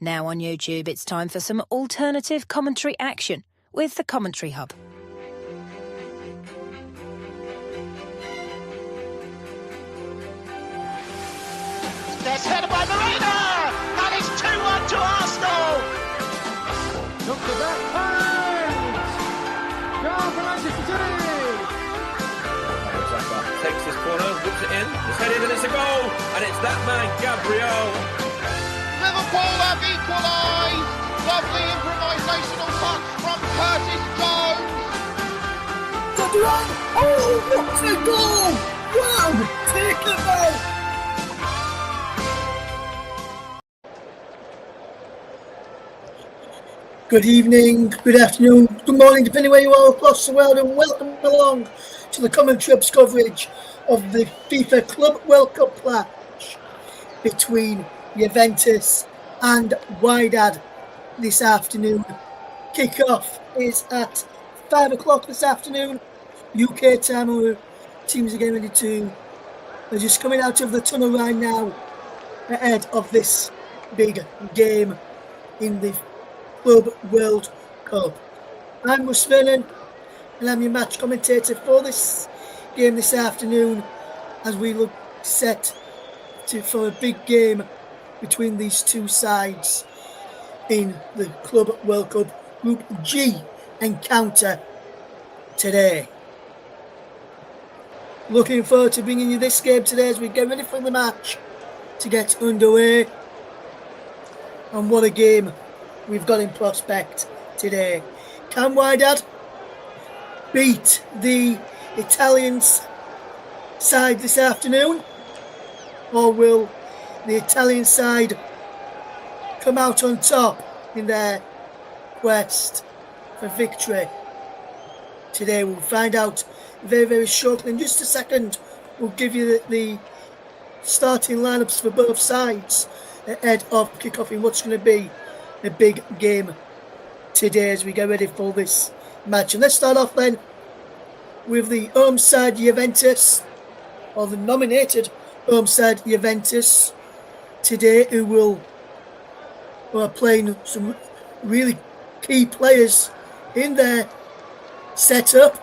Now on YouTube, it's time for some alternative commentary action with the Commentary Hub. There's headed by Marina, and it's 2-1 to Arsenal. Look at that point! Goal for Manchester City! Takes this corner, whips it in, it's headed and it's a goal, and it's that man, Gabriel. Liverpool have equalised. Lovely improvisational touch from Curtis Jones. Oh, what a goal! Wow, take it out! Good evening, good afternoon, good morning, depending where you are across the world, and welcome along to the Commentary Hub's coverage of the FIFA Club World Cup match between Juventus and Wydad this afternoon. Kick-off is at 5 o'clock this afternoon, UK time, and teams are getting ready they're just coming out of the tunnel right now ahead of this big game in the Club World Cup. I'm Russ Vernon, and I'm your match commentator for this game this afternoon as we look set for a big game between these two sides in the Club World Cup Group G encounter today. Looking forward to bringing you this game today as we get ready for the match to get underway. And what a game we've got in prospect today. Can Wydad beat the Italians side this afternoon? Or will the Italian side come out on top in their quest for victory? Today we'll find out very, very shortly. In just a second, we'll give you the starting lineups for both sides ahead of kick-off in what's going to be a big game today as we get ready for this match. And let's start off then with the home side Juventus, or the nominated home side Juventus today, who are playing some really key players in their setup,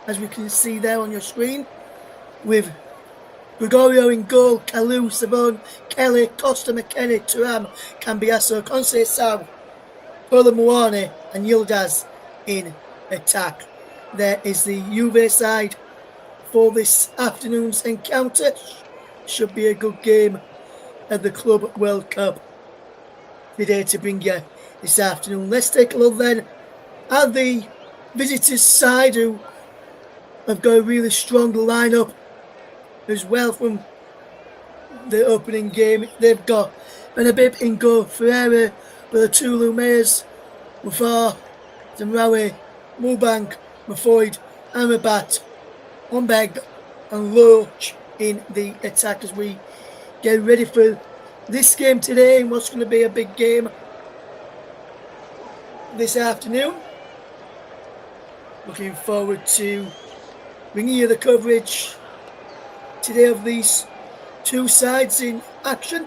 as we can see there on your screen, with Gregorio in goal, Kalou, Savon, Kelly, Costa, McKennie, Thuram, Cambiasso, Conceição, Polomuane and Yildiz in attack. There is the Juve side for this afternoon's encounter. Should be a good game at the Club World Cup today to bring you this afternoon. Let's take a look then at the visitors side, who have got a really strong lineup as well from the opening game. They've got Benabib in goal, Ferreira, Bertulu, Meyers, Wafar, Zemraoui, Mubank, Mafoyd, Amrabat, Ombeg and Loach in the attack as we get ready for this game today and what's going to be a big game this afternoon. Looking forward to bringing you the coverage today of these two sides in action,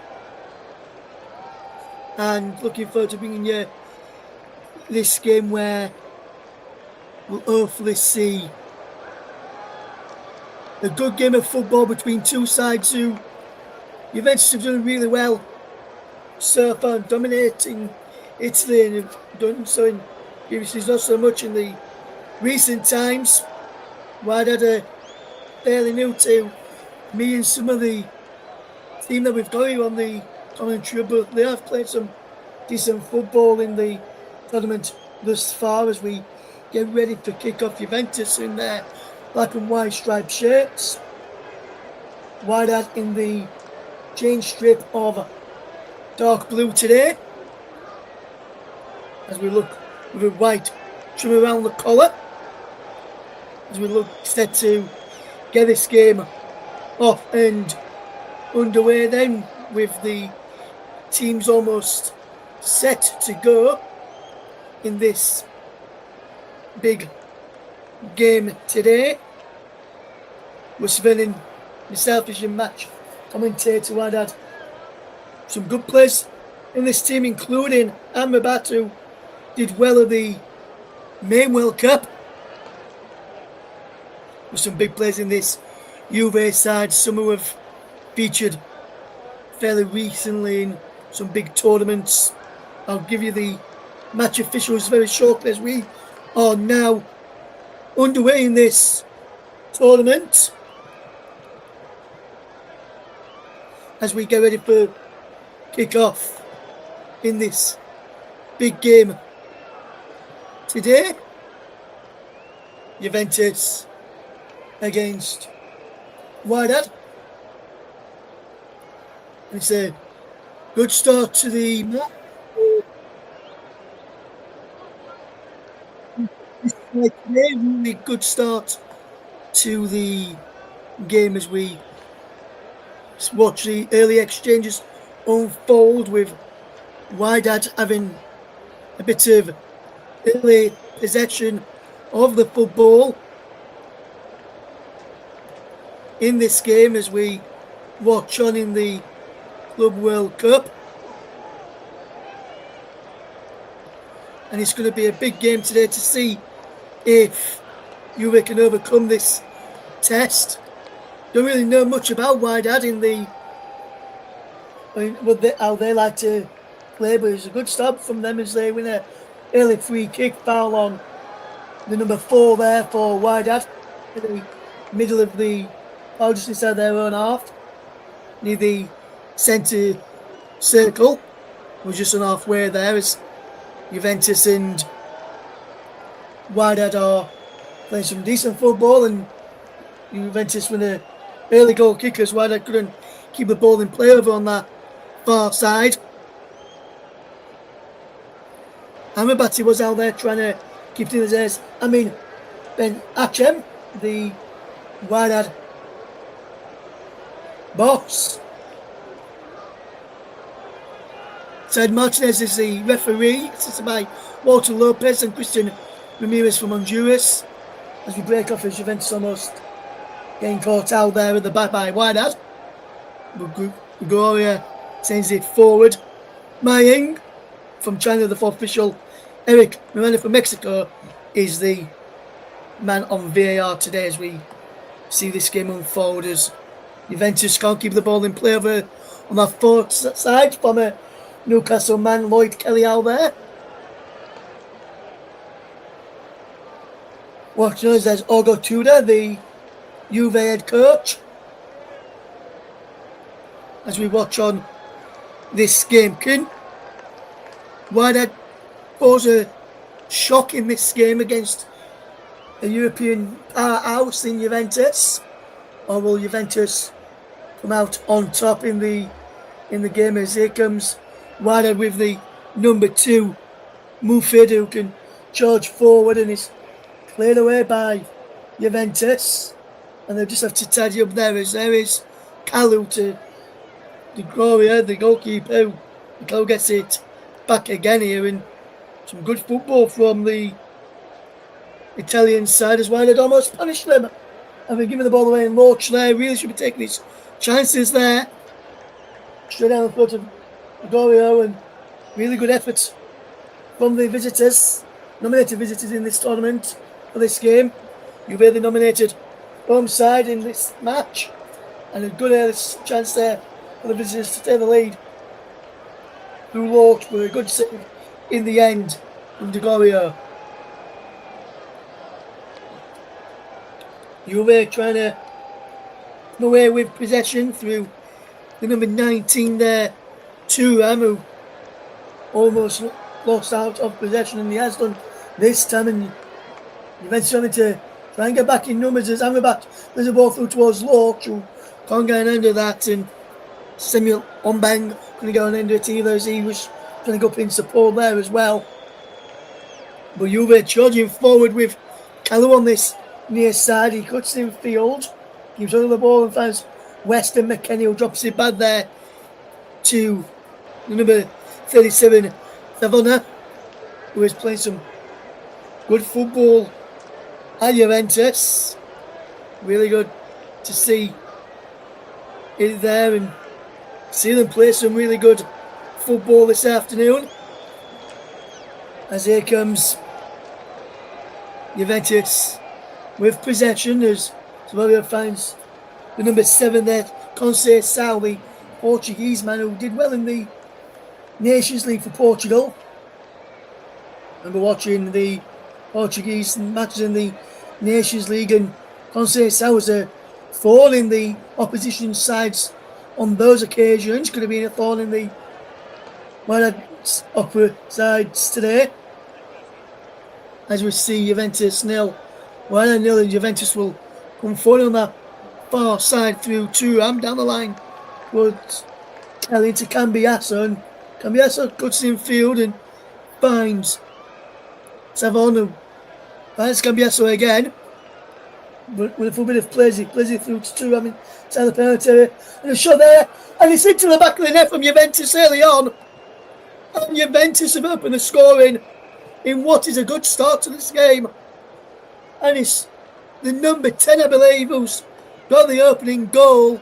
and looking forward to bringing you this game where we'll hopefully see a good game of football between two sides who Juventus have done really well so far, dominating Italy, and have done so in previously, not so much in the recent times. Wydad are fairly new to me and some of the team that we've got here on the commentary, but they have played some decent football in the tournament thus far as we get ready to kick off. Juventus in their black and white striped shirts, Wydad in the change strip of dark blue today, as we look with a white trim around the collar, as we look set to get this game off and underway then, with the teams almost set to go in this big game today. We're spinning myself as your match commentator. I'd had some good players in this team, including Amrabat, who did well at the main World Cup. With some big players in this Juve side, some who have featured fairly recently in some big tournaments. I'll give you the match officials very shortly, as we are now underway in this tournament, as we get ready for kick-off in this big game today. Juventus against Wydad. It's a good start to the match. Really good start to the game as we watch the early exchanges unfold, with Wydad having a bit of early possession of the football in this game as we watch on in the Club World Cup. And it's going to be a big game today to see if Juve can overcome this test. Don't really know much about Wydad in how they like to play, but it's a good start from them as they win an early free kick foul on the number 4 there for Wydad in the middle of the foul, just inside their own half, near the centre circle. We're just on halfway there as Juventus and Wydad are playing some decent football, and Juventus win an early goal kick as Wydad couldn't keep the ball in play over on that far side. Amrabat was out there trying to keep it in his ears. Ben Achem, the Wydad boss. Ted Martinez is the referee, assisted by Walter Lopez and Christian Ramirez from Honduras. As we break off, as Juventus almost getting caught out there at the back by Wydad. Gregoria sends it forward. Maying from China, the 4th official. Eric Miranda from Mexico is the man on VAR today as we see this game unfold, as Juventus can't keep the ball in play over on that forward side from a Newcastle man, Lloyd Kelly, out there. Watching us, there's Ogo Tudor, the Juve head coach. As we watch on this game, can Wydad cause a shock in this game against a European powerhouse in Juventus, or will Juventus come out on top in the game? As here comes Wydad with the number 2 Mufid, who can charge forward and is cleared away by Juventus, and they just have to tidy up there, as there is Kalu to Gregoria, the goalkeeper. Kalu gets it back again here, and some good football from the Italian side as Wydad almost punished them. Having given the ball away, and Lorch there really should be taking his chances there. Straight down the foot of Gregorio, and really good efforts from the visitors, nominated visitors in this tournament for this game. You've really nominated home side in this match, and a good chance there for the visitors to take the lead through Lorch, with a good save in the end from Gregorio. Juve trying to come away with possession through the number 19 there, Thuram, who almost lost out of possession, and he has done this time, and Juventus having to try and get back in numbers as Amrabat there's a ball through towards Lorch, who can't get an end of that, and Samuel Ombang couldn't get an end of it either, as he was trying to go up in support there as well. But Juve charging forward with Kalu on this near side. He cuts in field, keeps on the ball and finds Weston McKennie, who drops it back there to the number 37 Savona, who is playing some good football at Juventus. Really good to see it there and see them play some really good football this afternoon. As here comes Juventus with possession as Sevilla finds the number 7 there, Conceição, the Portuguese man who did well in the Nations League for Portugal. I remember watching the Portuguese matches in the Nations League, and Conceição was a thorn in the opposition sides on those occasions. Could have been a thorn in the upper sides today. As we see Juventus 0, Wydad 0, and Juventus will come forward on that far side through Thuram down the line towards Kelly to Cambiasso, and Cambiasso cuts in field and finds Savon, who finds Cambiasso again, but with a full bit of plays it through to Thuram inside the penalty area, and a shot there, and it's into the back of the net from Juventus early on, and Juventus have opened the scoring in what is a good start to this game, and it's the number 10, I believe, who's got the opening goal,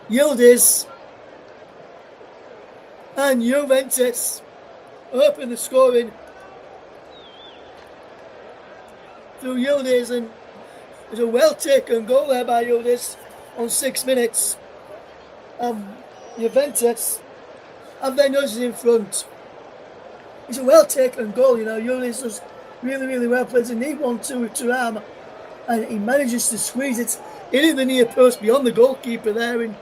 Yildiz, and Juventus open the scoring through Yildiz, and there's a well taken goal there by Yildiz on 6 minutes. Juventus have their noses in front. It's a well taken goal, you know. Yildiz does really well, plays a neat 1-2 with Thuram, and he manages to squeeze it in the near post beyond the goalkeeper there, and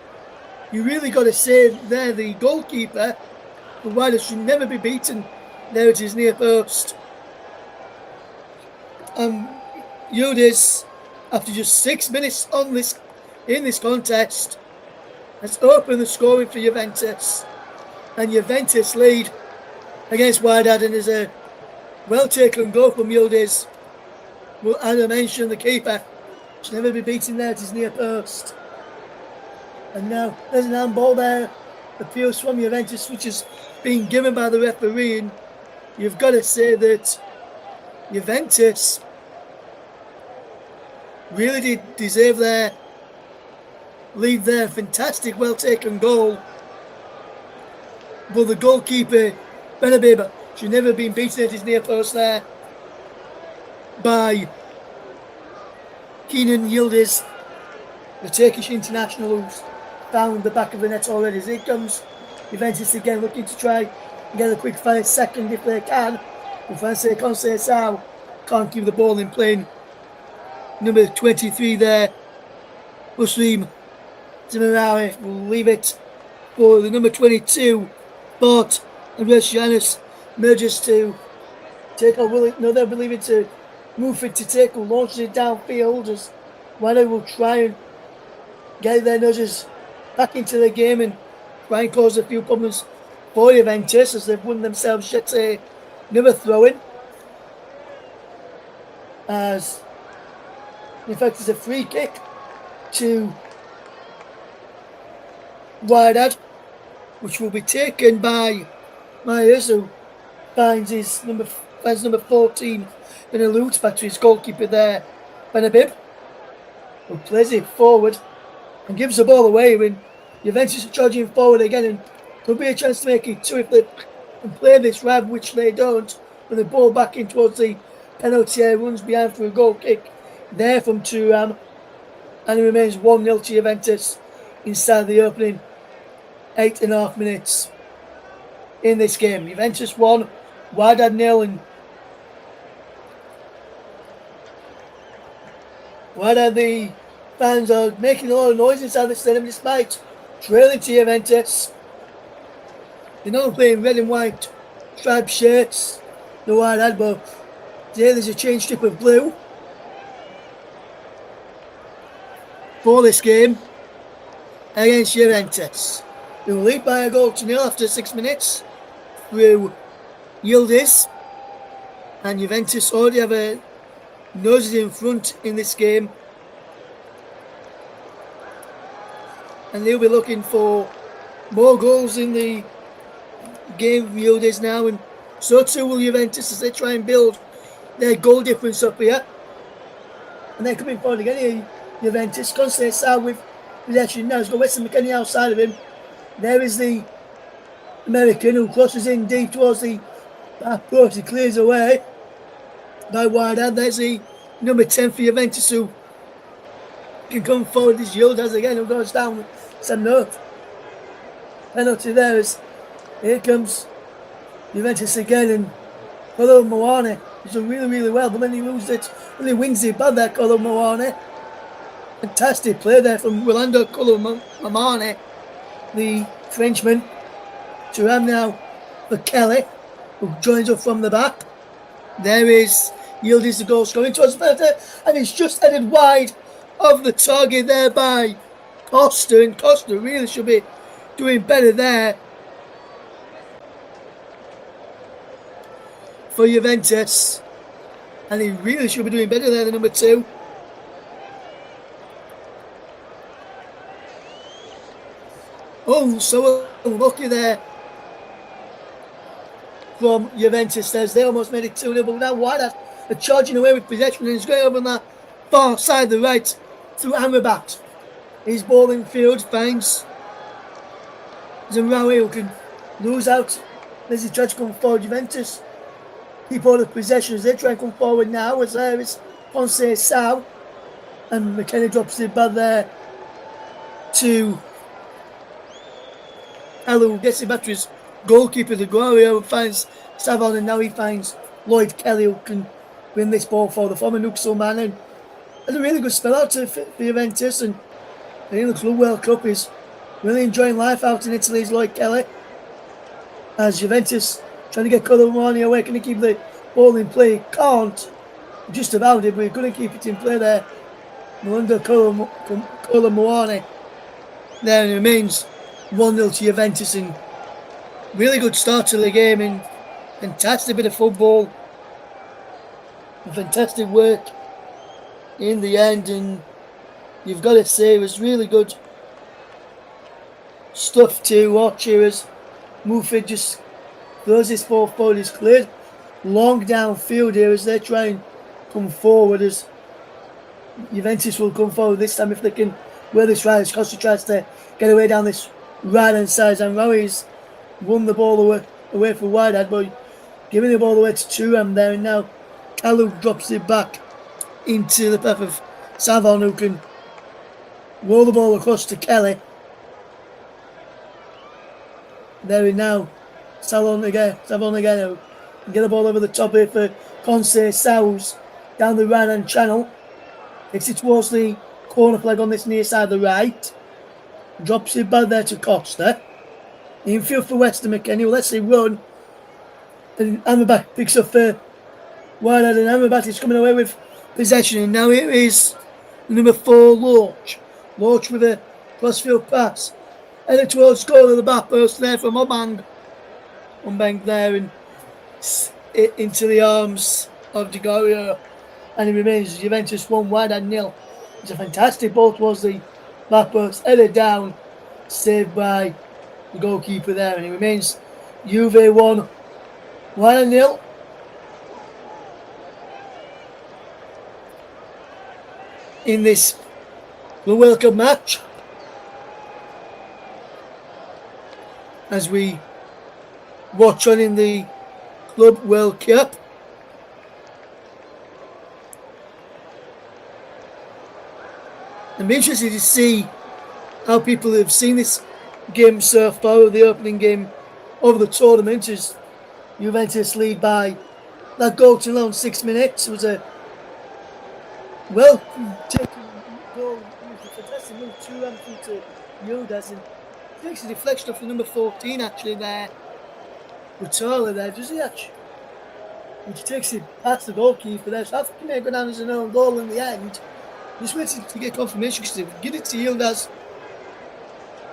you really got to say there the goalkeeper, the Wydad, should never be beaten there at his near post. Yildiz, after just 6 minutes in this contest, has opened the scoring for Juventus, and Juventus lead against Wydad, and there's a well taken goal from Yildiz. Well, as I mentioned, the keeper should never be beaten there at his near post. And now there's an handball there, appeals from Juventus, which is being given by the referee, and you've got to say that Juventus really did deserve their lead there. Fantastic, well taken goal. But the goalkeeper, Benabib, should never have been beaten at his near post there by Kenan Yildiz, the Turkish international who's found the back of the net already. As it comes, Juventus again looking to try and get a quick fire second if they can. But Francais Conceição can't keep the ball in play. Number 23 there, Muslim Zimmerari, will leave it for the number 22, Bart, and Reshianis merges to take on Willie. No, they're believing to move it to take, will launch it downfield as Wydad will try and get their noses back into the game and try and cause a few problems for Juventus as they've won themselves yet another throw-in. As in fact it's a free kick to Wydad, which will be taken by Myers, who finds number 14 and eludes back to his goalkeeper there, Benabib, who plays it forward and gives the ball away when Juventus are charging forward again, and could be a chance to make it 2 if they can play this round, which they don't, with the ball back in towards the penalty area, runs behind for a goal kick there from Thuram, and it remains 1-0 to Juventus inside the opening 8.5 minutes in this game. Juventus 1, Wydad 0, and Wydad, the fans are making a lot of noise inside the stadium despite trailing to Juventus. They're not playing red and white striped shirts, the Wydad, but today there's a change strip of blue for this game against Juventus. They will lead by a goal to 0 after 6 minutes through Yildiz, and Juventus already have a noses in front in this game, and they'll be looking for more goals in the game for Yildiz now, and so too will Juventus as they try and build their goal difference up here. And they're coming forward again here, Juventus. Conceição with possession now. He's got Weston McKennie outside of him. There is the American, who crosses in deep towards the back post. He clears away by Wydad. There's the number 10 for Juventus, who can come forward. This Yildiz again, who goes down. It's a note. Penalty there. Here comes Juventus again, and Kolo Muani has done really, really well, but then he loses it. Really wins it bad there, Kolo Muani. Fantastic play there from Rolando Kolo Muani, the Frenchman. Thuram now for Kelly, who joins up from the back. There is Yildiz, the goal scoring towards the penalty, and it's just headed wide of the target there by Costa, and Costa really should be doing better there for Juventus, and he really should be doing better there, the number 2. Oh, so unlucky there from Juventus. They almost made it 2-0, but now Wydad are charging away with possession, and he's going over on that far side, the right, through Amrabat. His ball in field finds Zamraoui, who can lose out as he tries to come forward. Juventus keep all the possession as they try and come forward now, as there is Ponce Sao, and McKenna drops it back there to Alou, gets it back to his goalkeeper, the Guario, finds Savon, and now he finds Lloyd Kelly, who can win this ball for the former Nuxel man, and had a really good spell out for Juventus, and in the Club World Cup is really enjoying life out in Italy's Lloyd Kelly, as Juventus trying to get Kolo Muani away. Can he keep the ball in play? Can't, just about it, but he couldn't keep it in play there. Rolando Kolo Muani there, and it remains 1-0 to Juventus, and really good start to the game, and fantastic bit of football, and fantastic work in the end, and you've got to say it was really good stuff to watch here as Mufid just throws this ball forward. It's cleared long downfield here as they try and come forward, as Juventus will come forward this time if they can wear this right, as Costa tries to get away down this right hand side, and Rowi's won the ball away from Wydad, but giving the ball away to Thuram there, and now Kalou drops it back into the path of Savon, who can roll the ball across to Kelly. There and now Savon again, who can get the ball over the top here for Ponce Saus down the right hand channel. Takes it towards the corner flag on this near side of the right. Drops it back there to Costa. Infield for Weston McKenny. Let's see run. And Amrabat picks up for Wydad, and Amrabat is coming away with possession. And now here is number 4, Lorch. Lorch with a crossfield pass. Headed towards goal of the back post there from Obang. Obang there, and into the arms of Digorio. And it remains Juventus 1, Wydad 0. It's a fantastic ball towards the back post, headed down, saved by the goalkeeper there, and it remains Juve 1, Wydad 0. In this World Cup match, as we watch on in the Club World Cup. I'm interested to see how people have seen this game so far, the opening game of the tournament, as Juventus lead by that goal to around 6 minutes. It was a well taken goal. It was a fantastic move, 2 to Yildiz, and takes a deflection off the number 14 actually there. Rutala there, does he actually? Which takes it past the goalkeeper there. So I think he may go down as an own goal in the end. Just waiting to get confirmation because they give it to Yildiz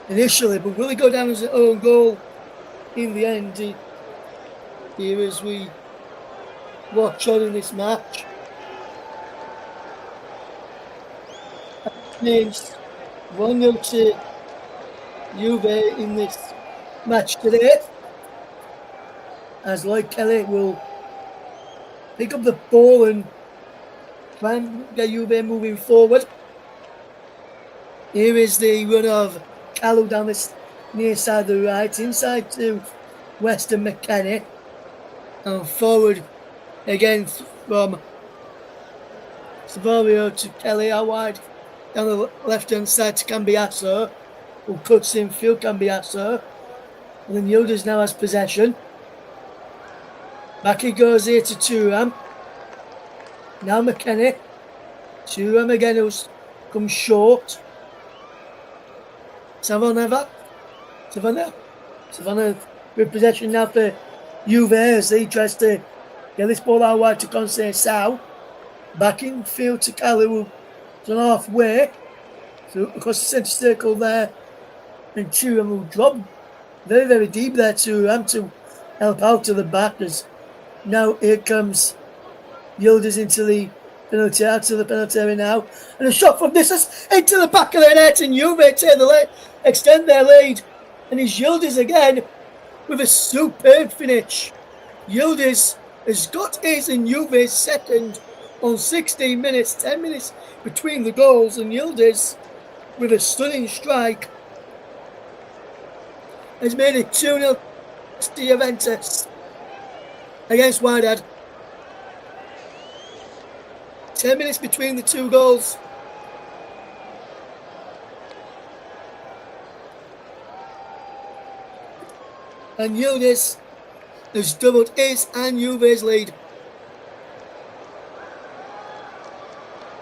initially, but will he go down as an own goal in the end? Here as we watch on in this match. Names 1-0 to Juve in this match today, as Lloyd Kelly will pick up the ball and try and get Juve moving forward. Here is the run of Kalou down this near side of the right, inside to Weston McKennie. And forward again from Savorio to Kelly, out wide down the left-hand side to Cambiasso, who cuts in field. Cambiasso. And then Yildiz now has possession. Back he goes here to Thuram. Now McKennie. Thuram again, who's come short. Savannah with possession now for Juve as he tries to get this ball out wide to Conceição. Back in field to Kalu, who's on halfway. So across the centre circle there. And Thuram will drop very, very deep there to help out to the back. As now here comes Yildiz into the penalty, out to the penalty area now. And a shot from distance into the back of the net, and Juve take the lead, extend their lead. And it's Yildiz again with a superb finish. Yildiz has got his and Juve's second on 16 minutes, 10 minutes between the goals, and Yildiz with a stunning strike has made it 2-0 to Juventus against Wydad. 10 minutes between the two goals. And Yildiz has doubled his and Juve's lead.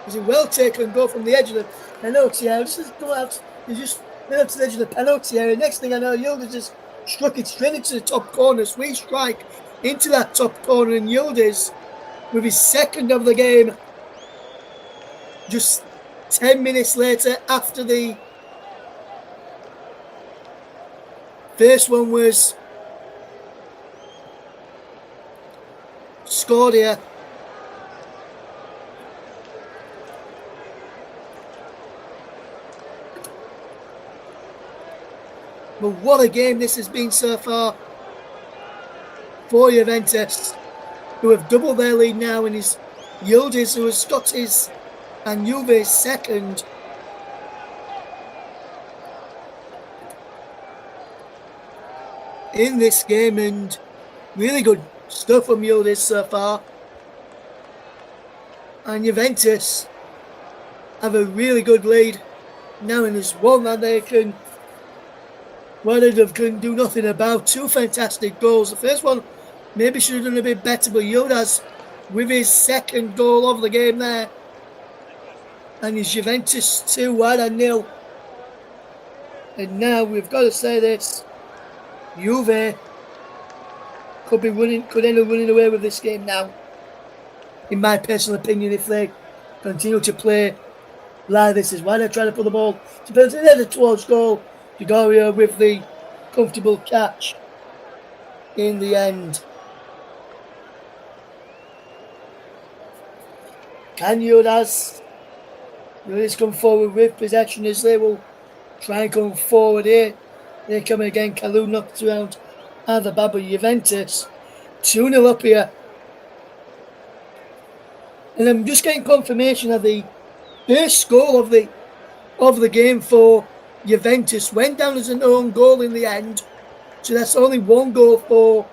It's a well taken goal from the edge of the penalty area. Just go out. He just went up to the edge of the penalty area. Next thing I know, Yildiz just struck it straight into the top corner. Sweet strike into that top corner, and Yildiz with his second of the game. Just 10 minutes later, after the first one was scored here. But what a game this has been so far for Juventus, who have doubled their lead now, and is Yildiz, who has got his and Juve's second. In this game, and really good stuff from Yildiz so far. And Juventus have a really good lead now, and there's one that they can do nothing about. Two fantastic goals. The first one maybe should have done a bit better, but Yildiz with his second goal of the game there. And it's Juventus 2, Wydad 0. And now we've got to say this: Juve could end up running away with this game now. In my personal opinion, if they continue to play like this, is why they're trying to put the ball to penalty towards goal. Gregorio with the comfortable catch in the end. Can Yildiz come forward with possession as they will try and come forward here? They come again. Kalou knocked around at the back, but Juventus 2-0 up here. And I'm just getting confirmation of the first goal of the game for Juventus went down as an own goal in the end. So that's only one goal for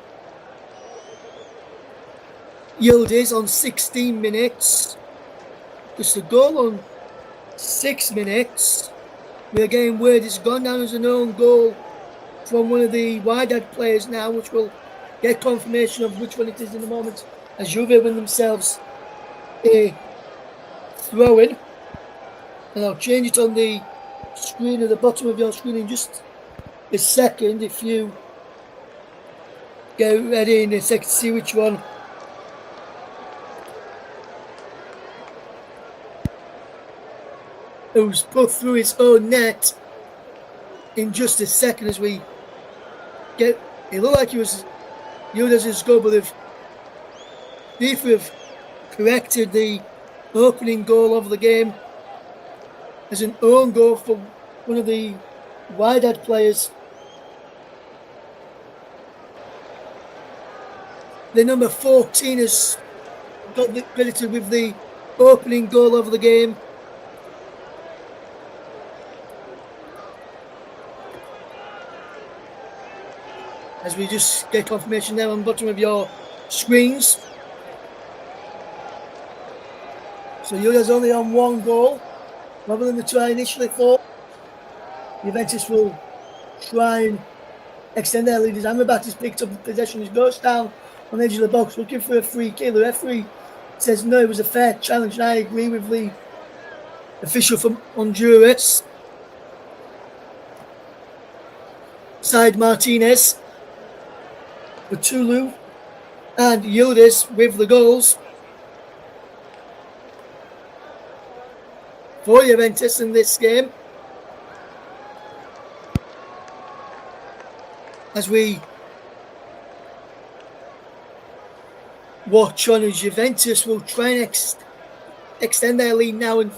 Yildiz on 16 minutes. Just a goal on 6 minutes. We're getting word it's gone down as an own goal from one of the Wydad players now, which will get confirmation of which one it is in a moment, as Juve win themselves a throw-in. And I'll change it on the screen at the bottom of your screen in just a second, if you get ready in a second to see which one. It was put through his own net in just a second as we get. It looked like he was Yildiz's goal, but they've corrected the opening goal of the game as an own goal for one of the Wydad players. The number 14 has got credited with the opening goal of the game. as we just get confirmation there on the bottom of your screens. So Juventus only on 1 goal, rather than the try initially for. Juventus will try and extend their lead as Amrabat has picked up possession. He goes down on the edge of the box looking for a free kick. The referee says no, it was a fair challenge, and I agree with the official from Honduras. Side Martinez, Batulu and Yildiz with the goals for Juventus in this game. As we watch on, as Juventus will try and extend their lead now and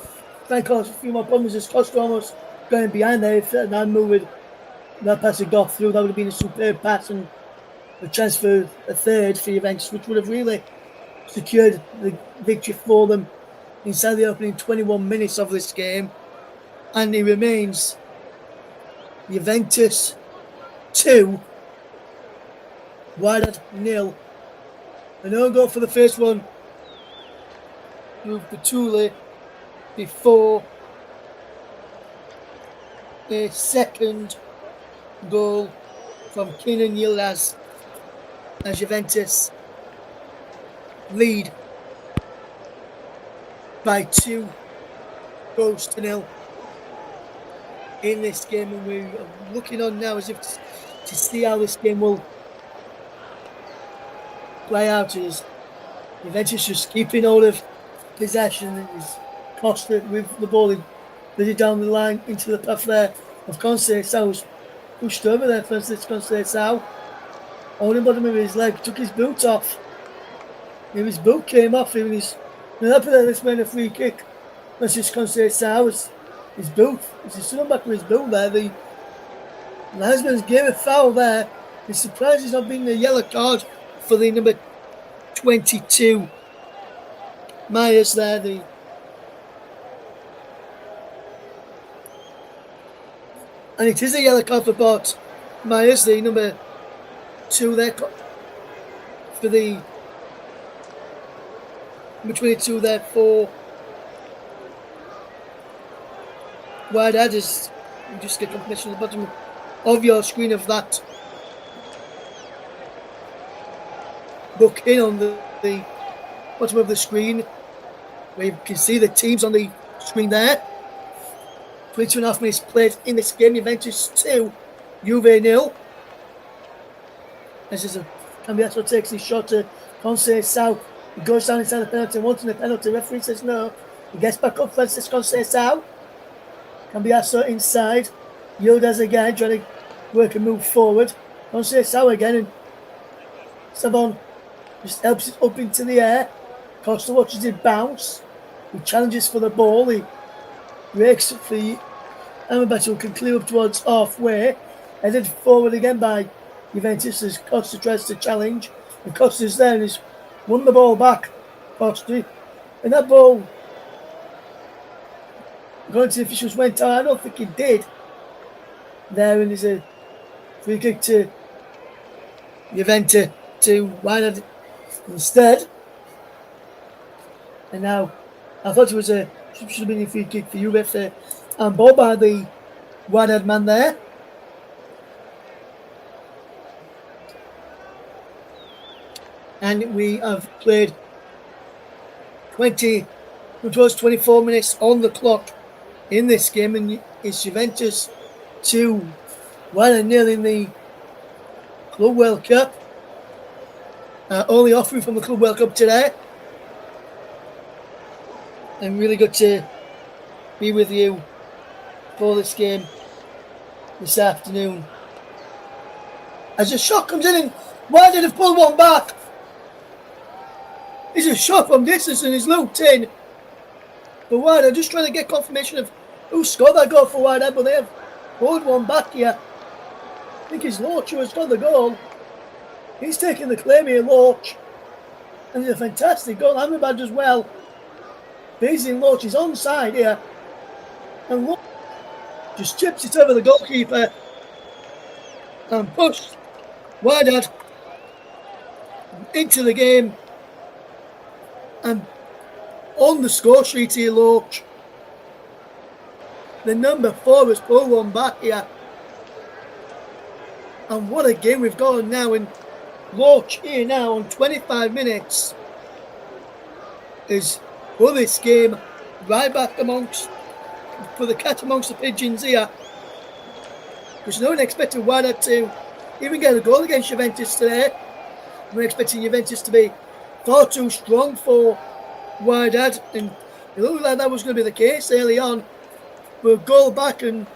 try and cause a few more problems, as Costa almost going behind there. If that move with that pass had got through, that would have been a superb pass and a chance for a third for Juventus, which would have really secured the victory for them inside the opening 21 minutes of this game. And it remains Juventus 2, Wydad 0. An own goal for the first one with Batulu before a second goal from Kenan Yildiz as Juventus lead by 2 goals to 0 in this game, and we're looking on now as if to see how this game will play out. As Juventus just keeping hold of possession, and is Costa with the ball and led it down the line into the path there of Conceição, was pushed over there first. This Conceição on the bottom of his leg, took his boot off. If his boot came off, even his this made a free kick. That's just Conceição. His boot, it's a sitting back with his boot there. The linesman's gave a foul there. He's surprised he's not been a yellow card for the number 22 Myers there. And it is a yellow card for Bart Myers, the number 2 there, for the number 22 there for Wydad. As you just get confirmation at the bottom of your screen of that booking on the bottom of the screen, where you can see the teams on the screen there. 22.5 minutes played in this game. Juventus 2, Juve 0. As Cambiasso takes his shot to Conceição. He goes down inside the penalty, wanting the penalty. Referee says no. He gets back up, Francis Conceição. Cambiasso inside. Yildiz again, trying to work and move forward. Conceição again, and Sabon just helps it up into the air. Costa watches it bounce. He challenges for the ball. He breaks for Amrabat, who can clear up towards halfway. Headed forward again by Juventus as Costa tries to challenge. And Costa's there and he's won the ball back. Costa. And that ball, according to the officials, went out. I don't think it did. There, and there's a free kick to Juventus to Wydad instead. And now, I thought it was should have been a free kick for Juve, and ball by the Wydad man there. And we have played 24 minutes on the clock in this game, and it's Juventus 2, 1-0 in the Club World Cup. Only offering from the Club World Cup today. And really good to be with you for this game this afternoon. As a shot comes in, and why did he pull one back? It's a shot from distance and he's looped in. But Wydad just trying to get confirmation of who scored that goal for Wydad, but they have pulled one back here. I think it's Loach who has got the goal. He's taking the claim here, Loach. And it's a fantastic goal. Amrabat as well. Basing Loach is onside here. And Loach just chips it over the goalkeeper and pushed Wydad into the game, and on the score sheet here, Loach, the number 4 has pulled one back here. And what a game we've got on now. And Loach here now on 25 minutes is for this game right back for the cat amongst the pigeons here. Because no one expected Wydad to even get a goal against Juventus today. We're expecting Juventus to be far too strong for Wydad, and it looked like that was going to be the case early on. But a goal back, and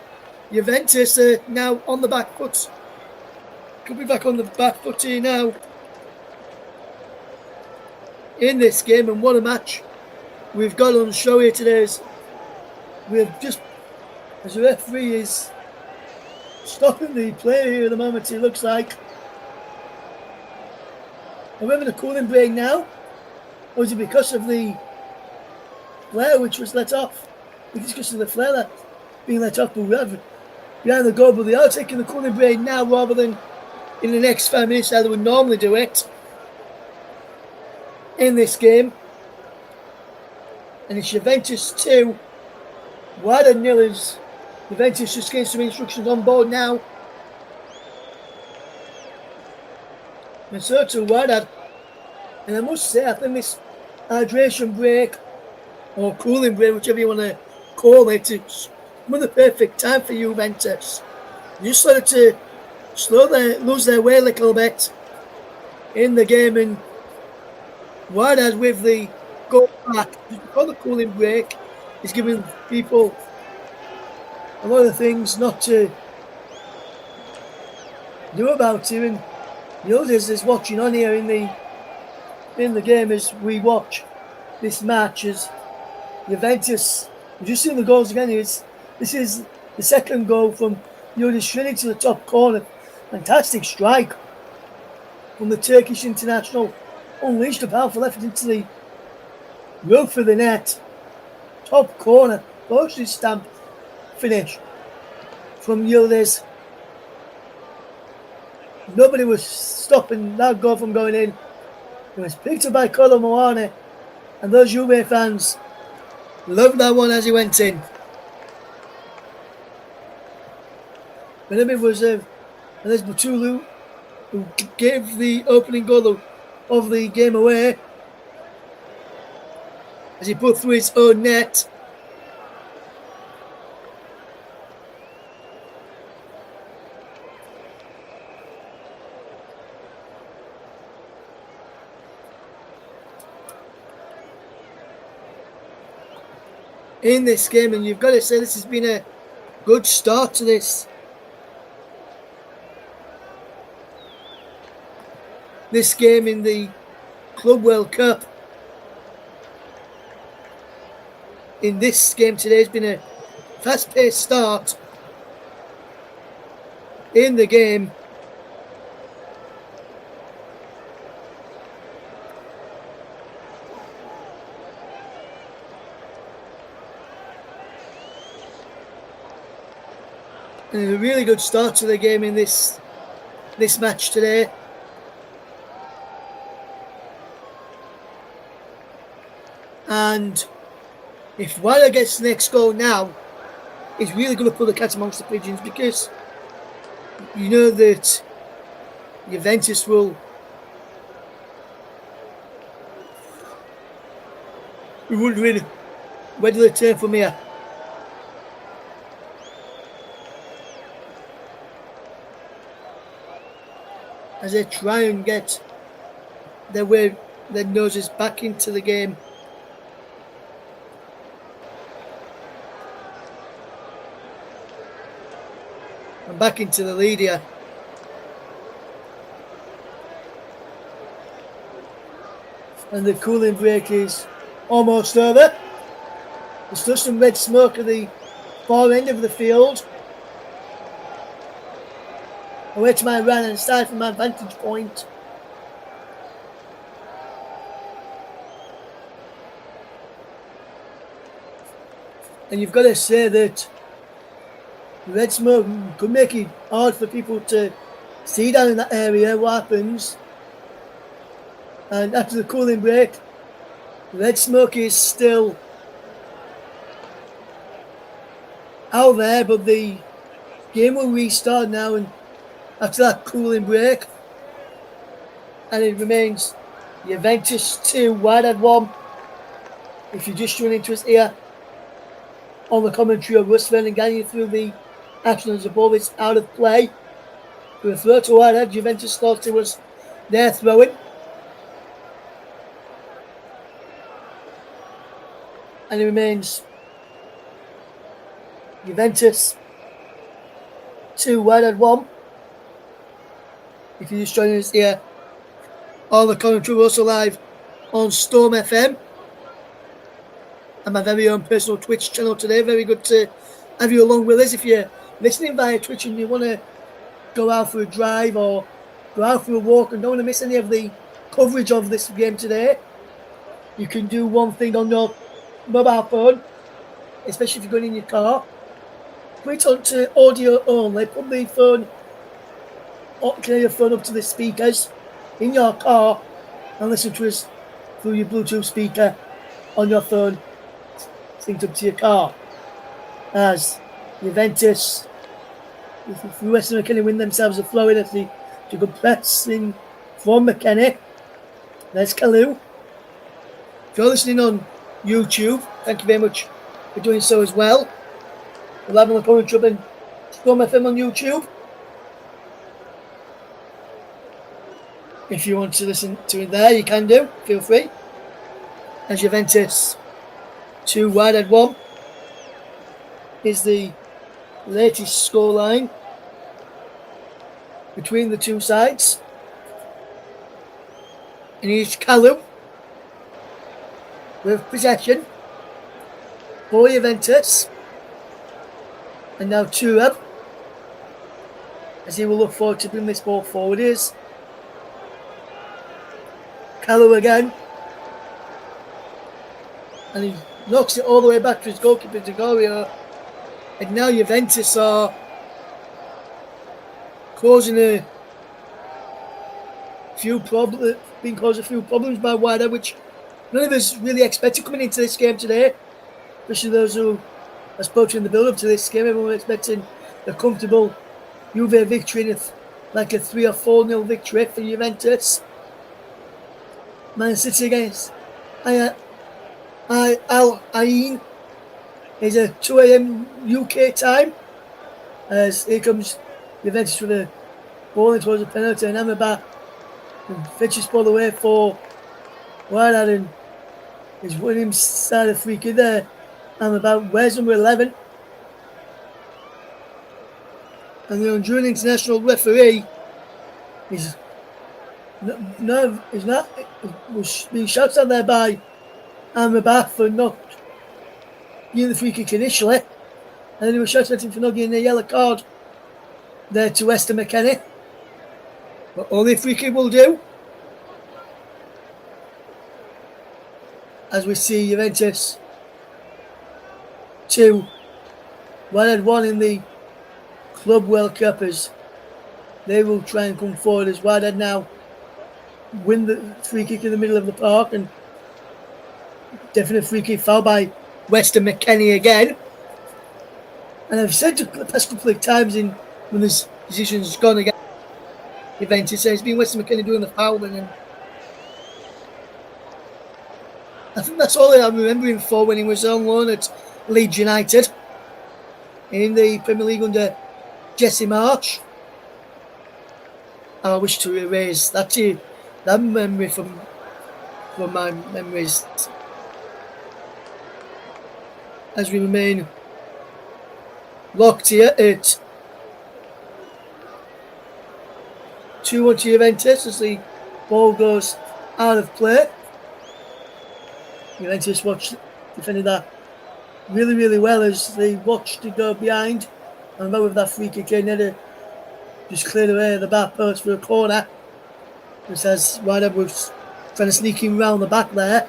Juventus are now on the back foot. Could be back on the back foot here now in this game, and what a match we've got on show here today. We've just, as the referee is stopping the play here at the moment, it looks like. Are we having a cooling break now? Or is it because of the flare which was let off? It's because of the flare that's being let off, but we have behind the goal, but they are taking the cooling break now rather than in the next 5 minutes how they would normally do it in this game. And it's Juventus 2, Wydad 0 is Juventus just getting some instructions on board now. And so to Wydad. And I must say, I think this hydration break or cooling break, whichever you want to call it, it's one of the perfect time for Juventus. You just started to lose their way a little bit in the game, and Wydad with the goal back before the cooling break is giving people a lot of things not to do about it. And the others is watching on here in the game as we watch this match as Juventus. We've just seen the goals again. This is the second goal from Yildiz Shrinic to the top corner. Fantastic strike from the Turkish international. Unleashed a powerful effort into the roof of the net. Top corner. Postage stamp finish from Yildiz. Nobody was stopping that goal from going in. It was picked up by Kolo Muani, and those Juve fans loved that one as he went in. But then it was there's Batulu who gave the opening goal of the game away as he put through his own net. In this game, and you've got to say this has been a good start to this game in the Club World Cup. In this game today has been a fast-paced start in the game. And a really good start to the game in this match today. And if Wydad gets the next goal now, it's really going to put the cat amongst the pigeons, because you know that Juventus will be wondering where do they turn from here. As they try and get their noses back into the game. And back into the lead here. And the cooling break is almost over. There's still some red smoke at the far end of the field. Away to my right hand side from my vantage point. And you've got to say that the red smoke could make it hard for people to see down in that area what happens. And after the cooling break, red smoke is still out there, but the game will restart now and after that cooling break. And it remains Juventus 2, Wydad 1. If you're just tuning into us here on the commentary of Russ Vernon guiding you through the action as the ball is out of play. With a throw to Wydad, Juventus thought it was their throwing. And it remains Juventus 2, Wydad 1. If you're just joining us here on the commentary, we're also live on Storm FM and my very own personal Twitch channel today. Very good to have you along with us. If you're listening via Twitch and you want to go out for a drive or go out for a walk and don't want to miss any of the coverage of this game today, you can do one thing on your mobile phone, especially if you're going in your car. Put it onto audio only. Put the phone, clear your phone up to the speakers in your car and listen to us through your Bluetooth speaker on your phone, synced up to your car. As Juventus, if Weston McKennie win themselves a throw in as the good pressing from McKennie. There's Kalou. If you're listening on YouTube, thank you very much for doing so as well. We'll have on the commentary and Storm FM on YouTube. If you want to listen to it there, you can do. Feel free. As Juventus 2, Wydad 1 is the latest scoreline between the two sides. And here's Kalou with possession for Juventus. And now Turab, as he will look forward to bring this ball forward, is Kalou again. And he knocks it all the way back to his goalkeeper, Gregorio. And now Juventus are causing a few problems, being caused a few problems by Wydad, which none of us really expected coming into this game today. Especially those who I spoke to in the build-up to this game. Everyone was expecting a comfortable Juve victory, like a 3 or 4-0 victory for Juventus. Man City against Al Ain is a 2 a.m. UK time. As here comes Juventus with a ball towards a penalty, and Amrabat fetches ball away for Wydad and is winning side of free kick there. Amrabat, where's number 11? And the Honduran international referee is was being shouted at there by Amrabat for not giving the free kick initially, and then he was shouted at him for not getting a yellow card there to Weston McKennie. But only a free kick will do. As we see Juventus 2, Wydad 1 in the Club World Cup, as they will try and come forward as Wydad now win the free kick in the middle of the park, and definite free kick foul by Weston McKennie again. And I've said the past couple of times when this decision's gone against Juventus, it's been Weston McKennie doing the fouling, and I think that's all I remember him for when he was on loan at Leeds United in the Premier League under Jesse March. I wish to erase that memory from my memories. As we remain locked here at 2-1 to Juventus as the ball goes out of play. Juventus defended that really, really well as they watched it go behind. And about with that free kick, Netter just cleared away the back post for a corner. Just as Wydad was trying to sneak in round the back there.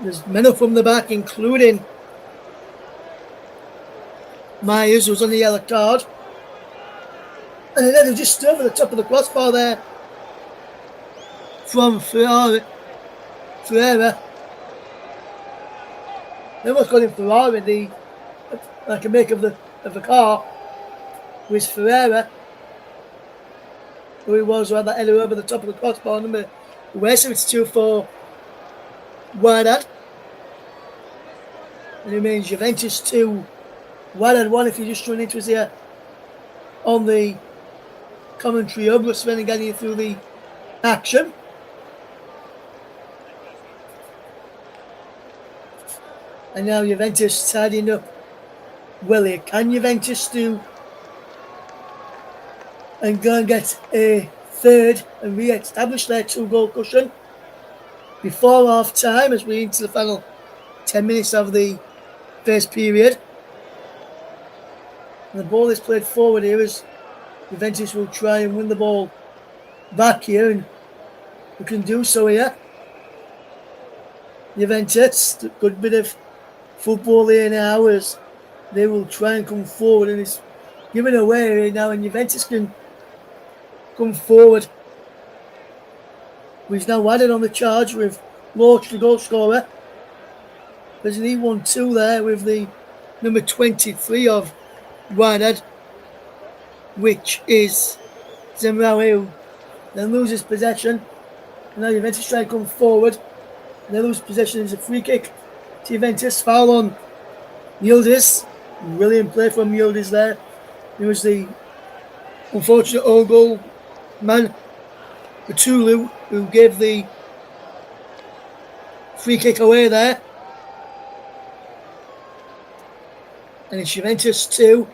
There's men up from the back, including Myers, who was on the yellow card. And then just over the top of the crossbar there from Ferreira. Then what's got him Ferrari, the like a make of the car was Ferreira, who he was who had that header over the top of the crossbar number away, so it's 2-4 Wydad. And it means Juventus 2, Wydad 1 if you just joined into us here on the commentary hub. We're spending getting you through the action. And now Juventus tidying up well here. Can Juventus do and go and get a third and re-establish their 2-goal cushion before half time as we into the final 10 minutes of the first period? And the ball is played forward here as Juventus will try and win the ball back here, and we can do so here. Juventus, a good bit of football here now as they will try and come forward, and it's given away here now, and Juventus can come forward. We've now added on the charge with Lorch, the goal scorer. There's an E1-2 there with the number 23 of Wydad, which is Zemraoui, who then loses possession. And now Juventus try to come forward. And they lose possession. It's a free kick to Juventus. Foul on Yildiz. Brilliant play from Yildiz there. He was the unfortunate own goal man, Batulu, who gave the free kick away there. And it's Juventus 2,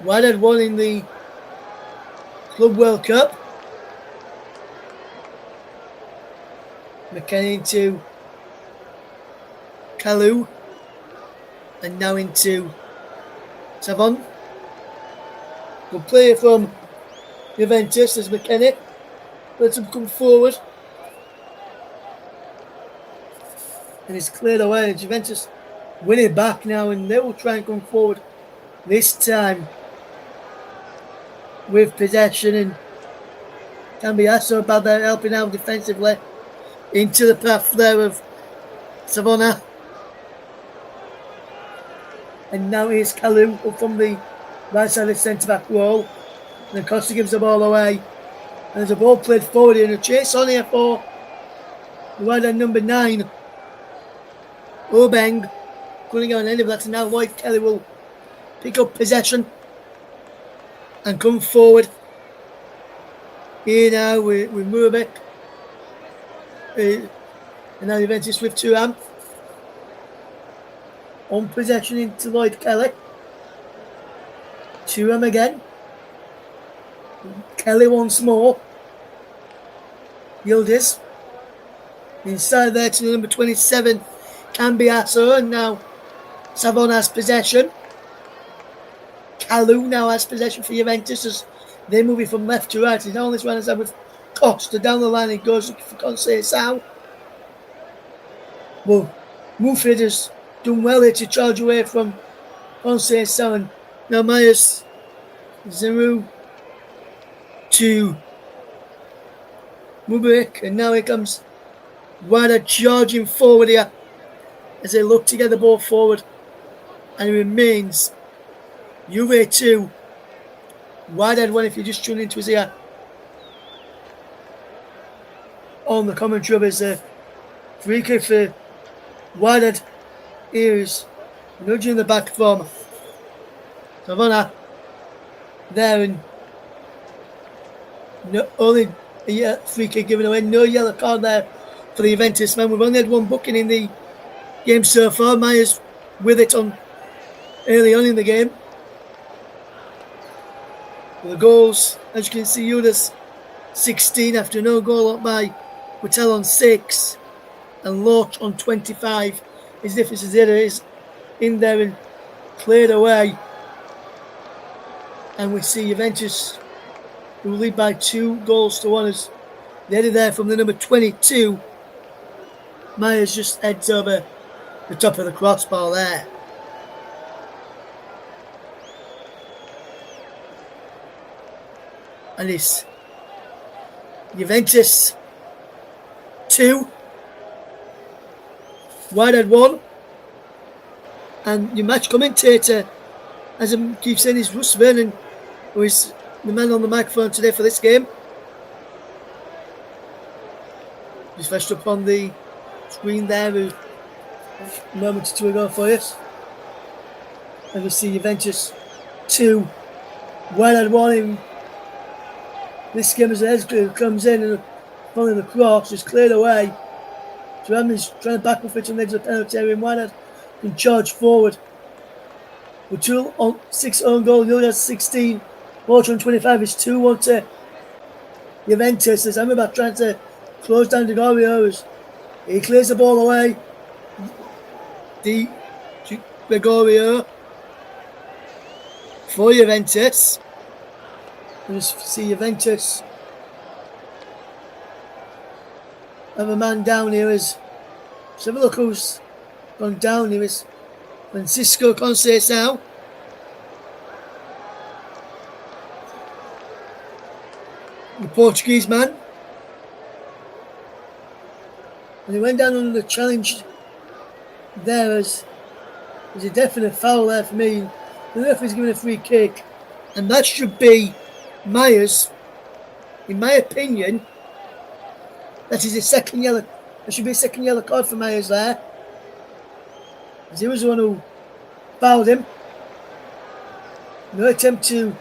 Wydad 1 in the Club World Cup. McKenna into Kalou, and now into Savon. Good play from Juventus as McKenna lets him come forward. And it's cleared away. Juventus win it back now, and they will try and come forward this time with possession, and can be asked about their helping out defensively into the path there of Savona. And now here's Kalou up from the right side of the centre-back role. And then Costa gives the ball away. And there's a ball played forward here, and a chase on here for the Wydad number 9, Obeng. Couldn't get on any of that, and now Lloyd Kelly will pick up possession and come forward. Here now with Murbeck. And now Juventus with Thuram. On possession into Lloyd Kelly. Thuram again. Kelly once more. Yildiz. Inside there to the number 27, Cambiasso, and now Savon has possession. Kalou now has possession for Juventus as they move it from left to right. He's now on this one as with Costa down the line. He goes looking for Conceição. Well, Mufid has done well here to charge away from Conceição, and now Myers Zeru to Mubrik, and now here comes Wydad charging forward here as they look to get the ball forward. And it remains Juve 2, Wydad 1 if you're just tuning into us here on the commentary. As a free kick for Wydad is nudging the back from Savona there, and no, only a free kick given away, no yellow card there for the Juventus man. We've only had one booking in the game so far. Myers with it on early on in the game. The goals, as you can see, Judas 16 after no goal up by Wattel on 6 and Lorch on 25. His difference is in there and cleared away. And we see Juventus who lead by 2-1 as the header there from the number 22. Myers just heads over the top of the crossbar there. And it's Juventus 2, Wydad 1. And your match commentator, as I keep saying, is Russ Vernon, who is the man on the microphone today for this game. Just flashed up on the screen there a moment or two ago for us. And we see Juventus 2, Wydad 1 in this game as Ezra comes in and following the cross is cleared away. Jeremy's trying to back off it on the edge of the penalty area, and Wydad can charge forward. With 6 own goal, the other has 16. 425 is 2-1 to Juventus. As Amrabat trying to close down Gregorio as he clears the ball away. Gregorio for Juventus. You just see Juventus have a man down here. Let's have a look who's gone down here. Is Francisco Conceição. The Portuguese man. And he went down under the challenge there as there's a definite foul there for me. The referee's given a free kick. And that should be Myers. In my opinion, that is a second yellow. There should be a second yellow card for Myers there. As he was the one who fouled him. No attempt to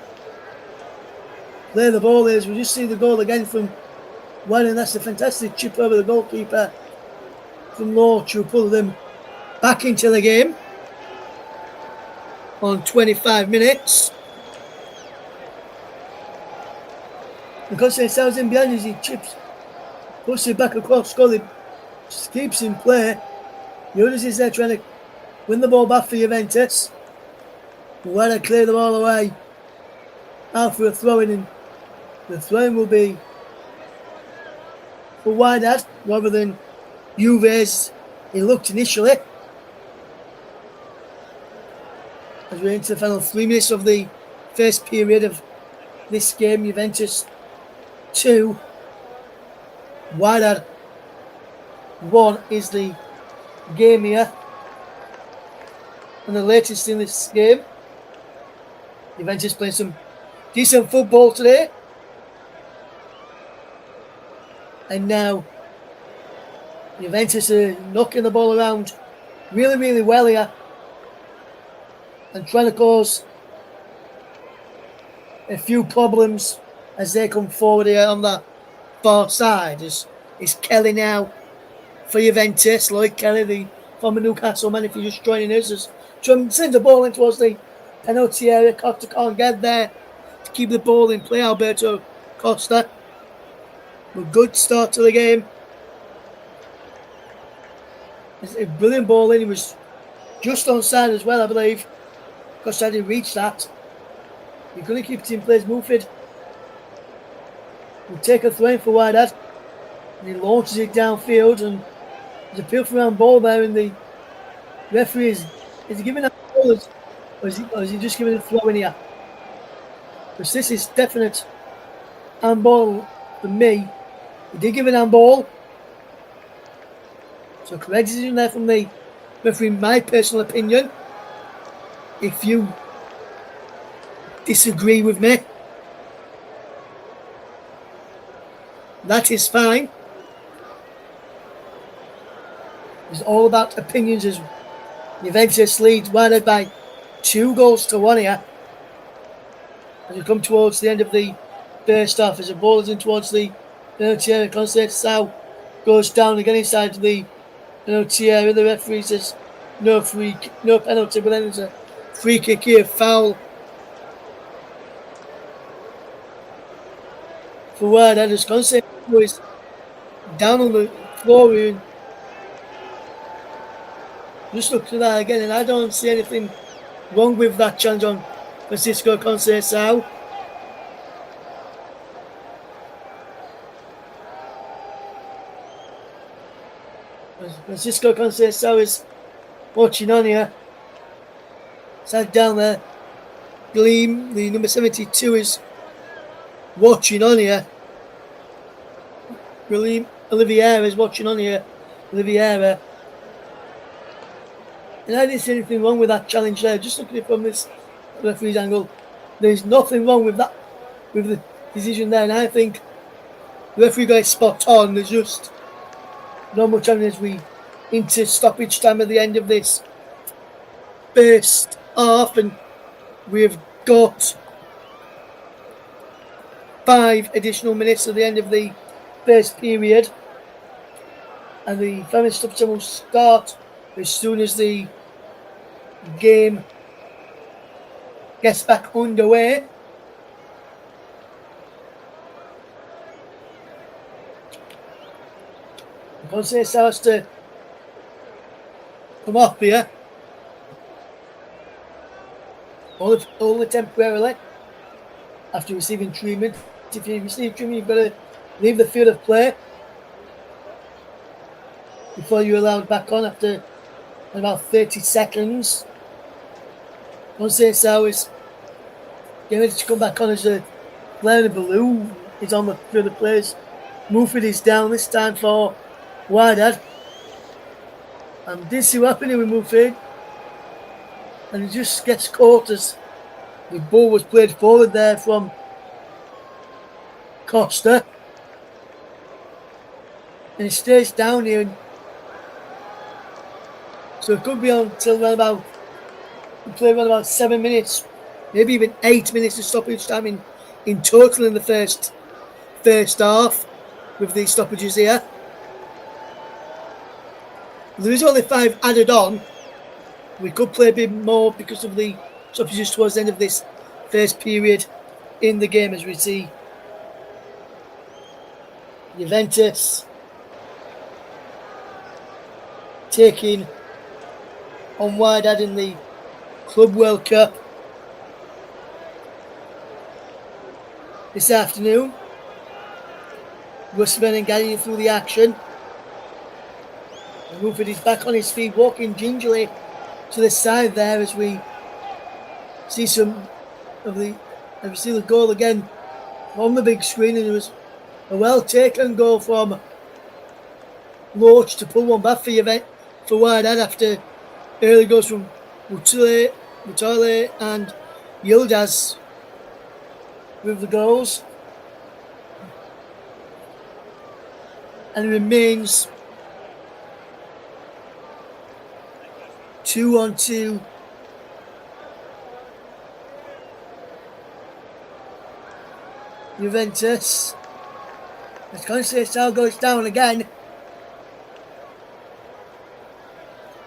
play the ball is. We just see the goal again from one, and that's a fantastic chip over the goalkeeper from Lorch, who pulled them back into the game on 25 minutes. Because it sounds in behind as he chips, puts it back across, Scully just keeps in play. Jonas is there trying to win the ball back for Juventus. But when I clear the ball away, out for a throw-in, and the throw-in will be for Wydad rather than Juve's. He looked initially. As we're into the final 3 minutes of the first period of this game, Juventus 2, Wydad 1 is the game here. And the latest in this game, Juventus playing some decent football today. And now Juventus are knocking the ball around really, really well here. And trying to cause a few problems as they come forward here on the far side. Is Kelly now for Juventus. Lloyd Kelly, the former Newcastle man, if you're just joining us, as sends the ball in towards the penalty area. Costa can't get there to keep the ball in play. Alberto Costa. A good start to the game. It's a brilliant ball in. He was just onside as well, I believe. Costa didn't reach that. He couldn't keep it in place. Mufid will take a throw in for Wydad. And he launches it downfield, and there's a peel for round ball there, and the referee is he giving a ball, or is he just giving a throw in here? Because this is definite handball for me. He did give an handball. So correct decision there from the referee, in my personal opinion. If you disagree with me, that is fine. It's all about opinions as Juventus leads Wydad by 2-1 here. As we come towards the end of the first half, as the ball is in towards the penalty area, Conceição goes down again inside the penalty area. The referee says no penalty, but then there's a free kick here, foul for Wydad as Conceição is down on the floor here. Just look to that again, and I don't see anything wrong with that challenge on Francisco Conceição. Francisco Conceição is watching on here. Sat down there. Gleam, the number 72, is watching on here. Oliveira is watching on here. Oliveira. And I didn't see anything wrong with that challenge there. Just looking at it from this referee's angle, there's nothing wrong with that, with the decision there. And I think the referee got it spot on. There's just not much happening as we into stoppage time at the end of this first half, and we've got 5 additional minutes at the end of the first period, and the final stoppage time will start as soon as the game gets back underway. Conseil has to come off here, only temporarily, after receiving treatment. If you receive treatment, you've got to leave the field of play before you're allowed back on after about 30 seconds. Conseil is getting ready to come back on as a player in blue is on the field of plays. Mufid is down this time for Wydad. And didn't see what happened with Mufid. And he just gets caught as the ball was played forward there from Costa. And he stays down here. So it could be on until around about 7 minutes, maybe even 8 minutes of stoppage time in total in the first half with these stoppages here. There is only 5 added on. We could play a bit more because of the stoppages towards the end of this first period in the game, as we see Juventus taking on Wydad in the Club World Cup this afternoon. Russell and getting through the action. And Ruford is back on his feet, walking gingerly to the side there as we see the goal again on the big screen, and it was a well taken goal from Loach to pull one back for Wydad after early goals from Mutale and Yildiz with the goals. And it remains 2-on-2. Juventus. As Conseil goes down again.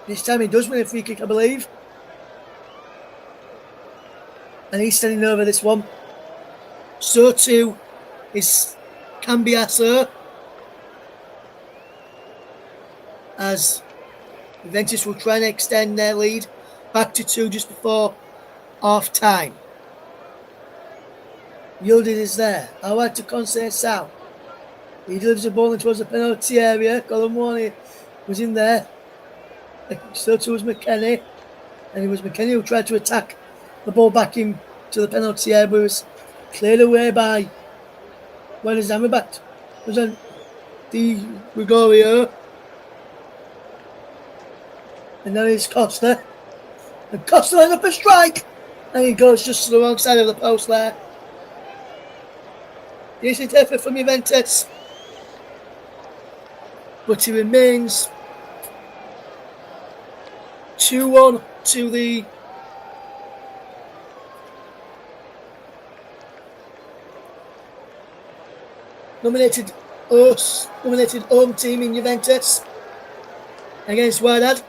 This time he does win a free kick, I believe. And he's standing over this one. So too is Cambiasso. As Juventus will try and extend their lead back to 2 just before half time. Yildiz is there. Out to Conseil. He delivers the ball into the penalty area. Colomwani was in there. So too was McKennie. And it was McKennie who tried to attack the ball back into the penalty area, but it was cleared away by Amrabat. It was on Di Gregorio. And now it's Costa. And Costa lines up a strike. And he goes just to the wrong side of the post there. Decent effort from Juventus. But he remains 2-1 to the nominated home team in Juventus against Wydad.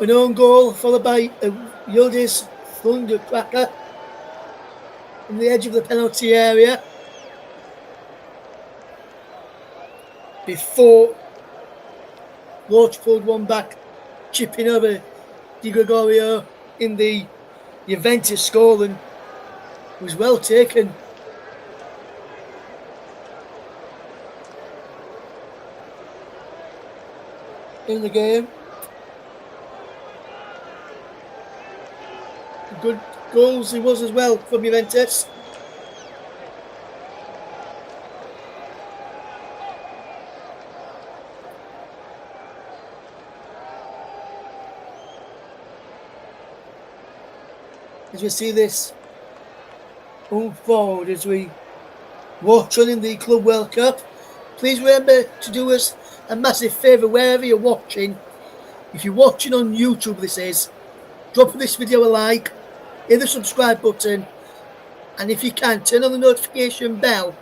An own goal followed by a Yildiz thundercracker from the edge of the penalty area before Loach pulled one back, chipping over Di Gregorio in the Juventus goal, and was well taken. In the game. good goals he was as well from Juventus. As we see this unfold as we watch on in the Club World Cup, please remember to do us a massive favour wherever you're watching. If you're watching on YouTube, this is, drop this video a like, hit the subscribe button, and if you can, turn on the notification bell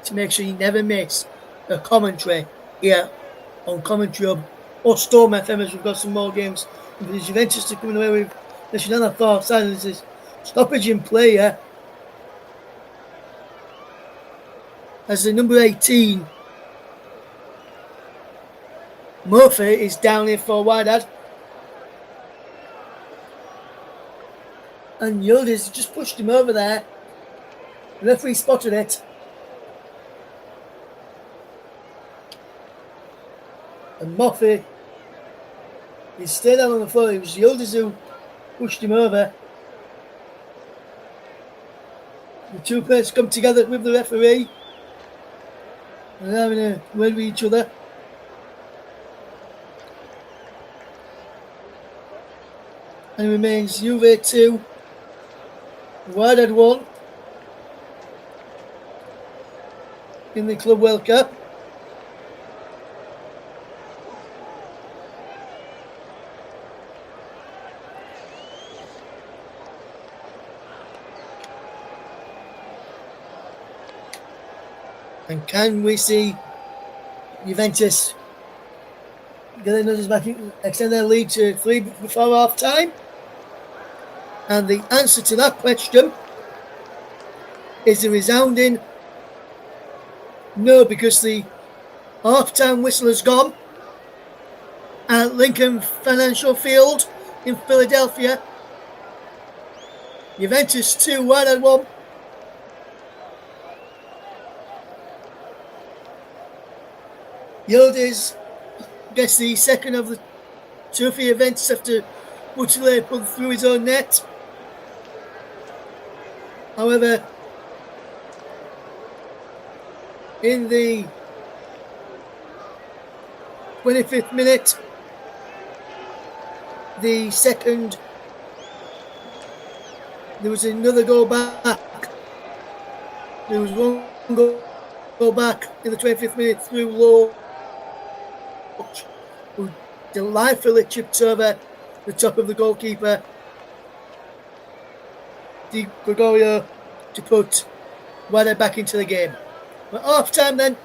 to make sure you never miss a commentary here on Commentary Hub or Storm FM, as we've got some more games. And for the Juventus to coming away with the Chanel far side, this is stoppage in play here. As the number 18, Murphy, is down here for Wydad. And Yildiz just pushed him over there. The referee spotted it. And Murphy is stayed down on the floor. It was Yildiz who pushed him over. The two players come together with the referee. And they're having a word with each other. And it remains Juve 2, Wydad 1 in the Club World Cup. And can we see Juventus getting us back, extend their lead to 3 before half time? And the answer to that question is a resounding no, because the half-time whistle has gone at Lincoln Financial Field in Philadelphia. Juventus 2, Wydad 1. Yildiz gets the second of the two for Juventus after Butler put through his own net. However, in the 25th minute, the second, there was another goal back. There was one goal back in the 25th minute through Low, who delightfully chipped over the top of the goalkeeper, Di Gregorio, to put Wydad back into the game. But half time then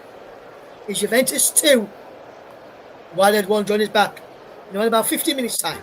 is Juventus 2, Wydad 1. Join us back in about 15 minutes time.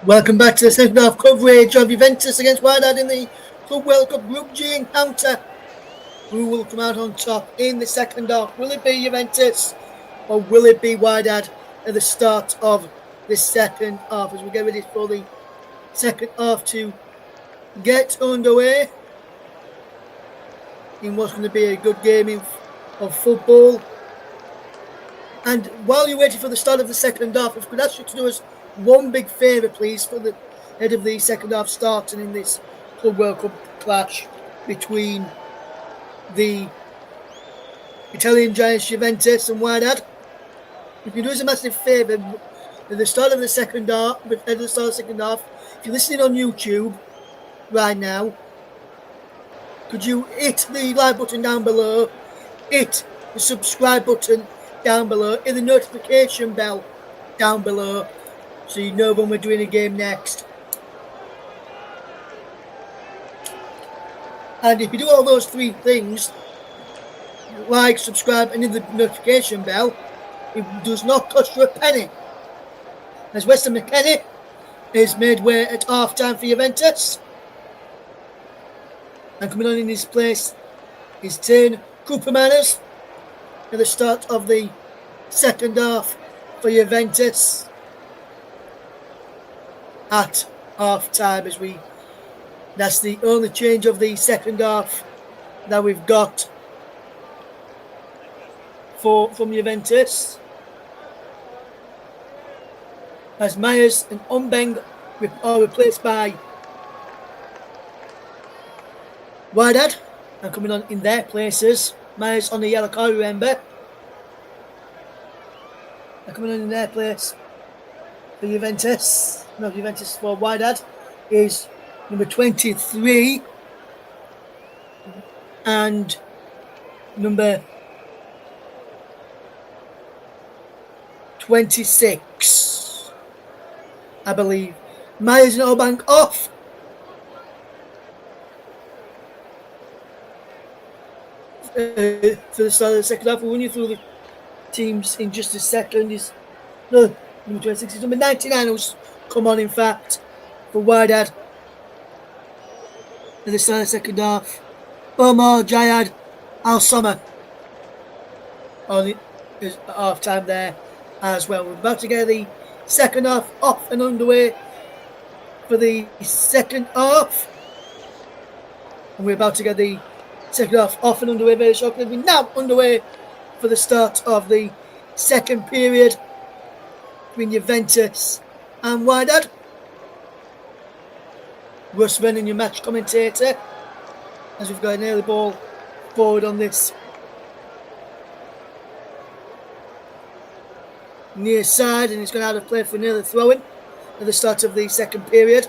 Welcome back to the second half coverage of Juventus against Wydad in the Club World Cup Group G encounter. Who will come out on top in the second half? Will it be Juventus or will it be Wydad at the start of the second half as we get ready for the second half to get underway in what's going to be a good game of football? And while you're waiting for the start of the second half, if I could ask you to do us one big favour, please, for the head of the second half starting in this Club World Cup clash between the Italian giants Juventus and Wydad. If you do us a massive favour, at the start of the second half, if you're listening on YouTube right now, could you hit the like button down below, hit the subscribe button down below, hit the notification bell down below, so you know when we're doing a game next. And if you do all those three things, like, subscribe and hit the notification bell, it does not cost you a penny. As Weston McKennie is made way at half time for Juventus. And coming on in his place is Tane Coopermanis at the start of the second half for Juventus at half time that's the only change of the second half that we've got from Juventus, as Myers and Ombeng are replaced by Wydad, and coming on in their places, Myers on the yellow card, remember, and coming on in their place for Juventus for Wydad is number 23 and number 26, I believe. Myers and Obank off. For the start of the second half. We'll run you through the teams in just a second. Number 26 is number 99 who's come on, in fact, for Wydad at the start of the second half. Omar Jayad Al Sommer on half time there as well. We're about to get the second half off and underway for the second half. And we're about to get the second half off and underway very shortly. We're now underway for the start of the second period between Juventus and Wydad. Russ Brennan, your match commentator, as we've got an early ball forward on this near side, and he's going out of play for an early throw-in at the start of the second period.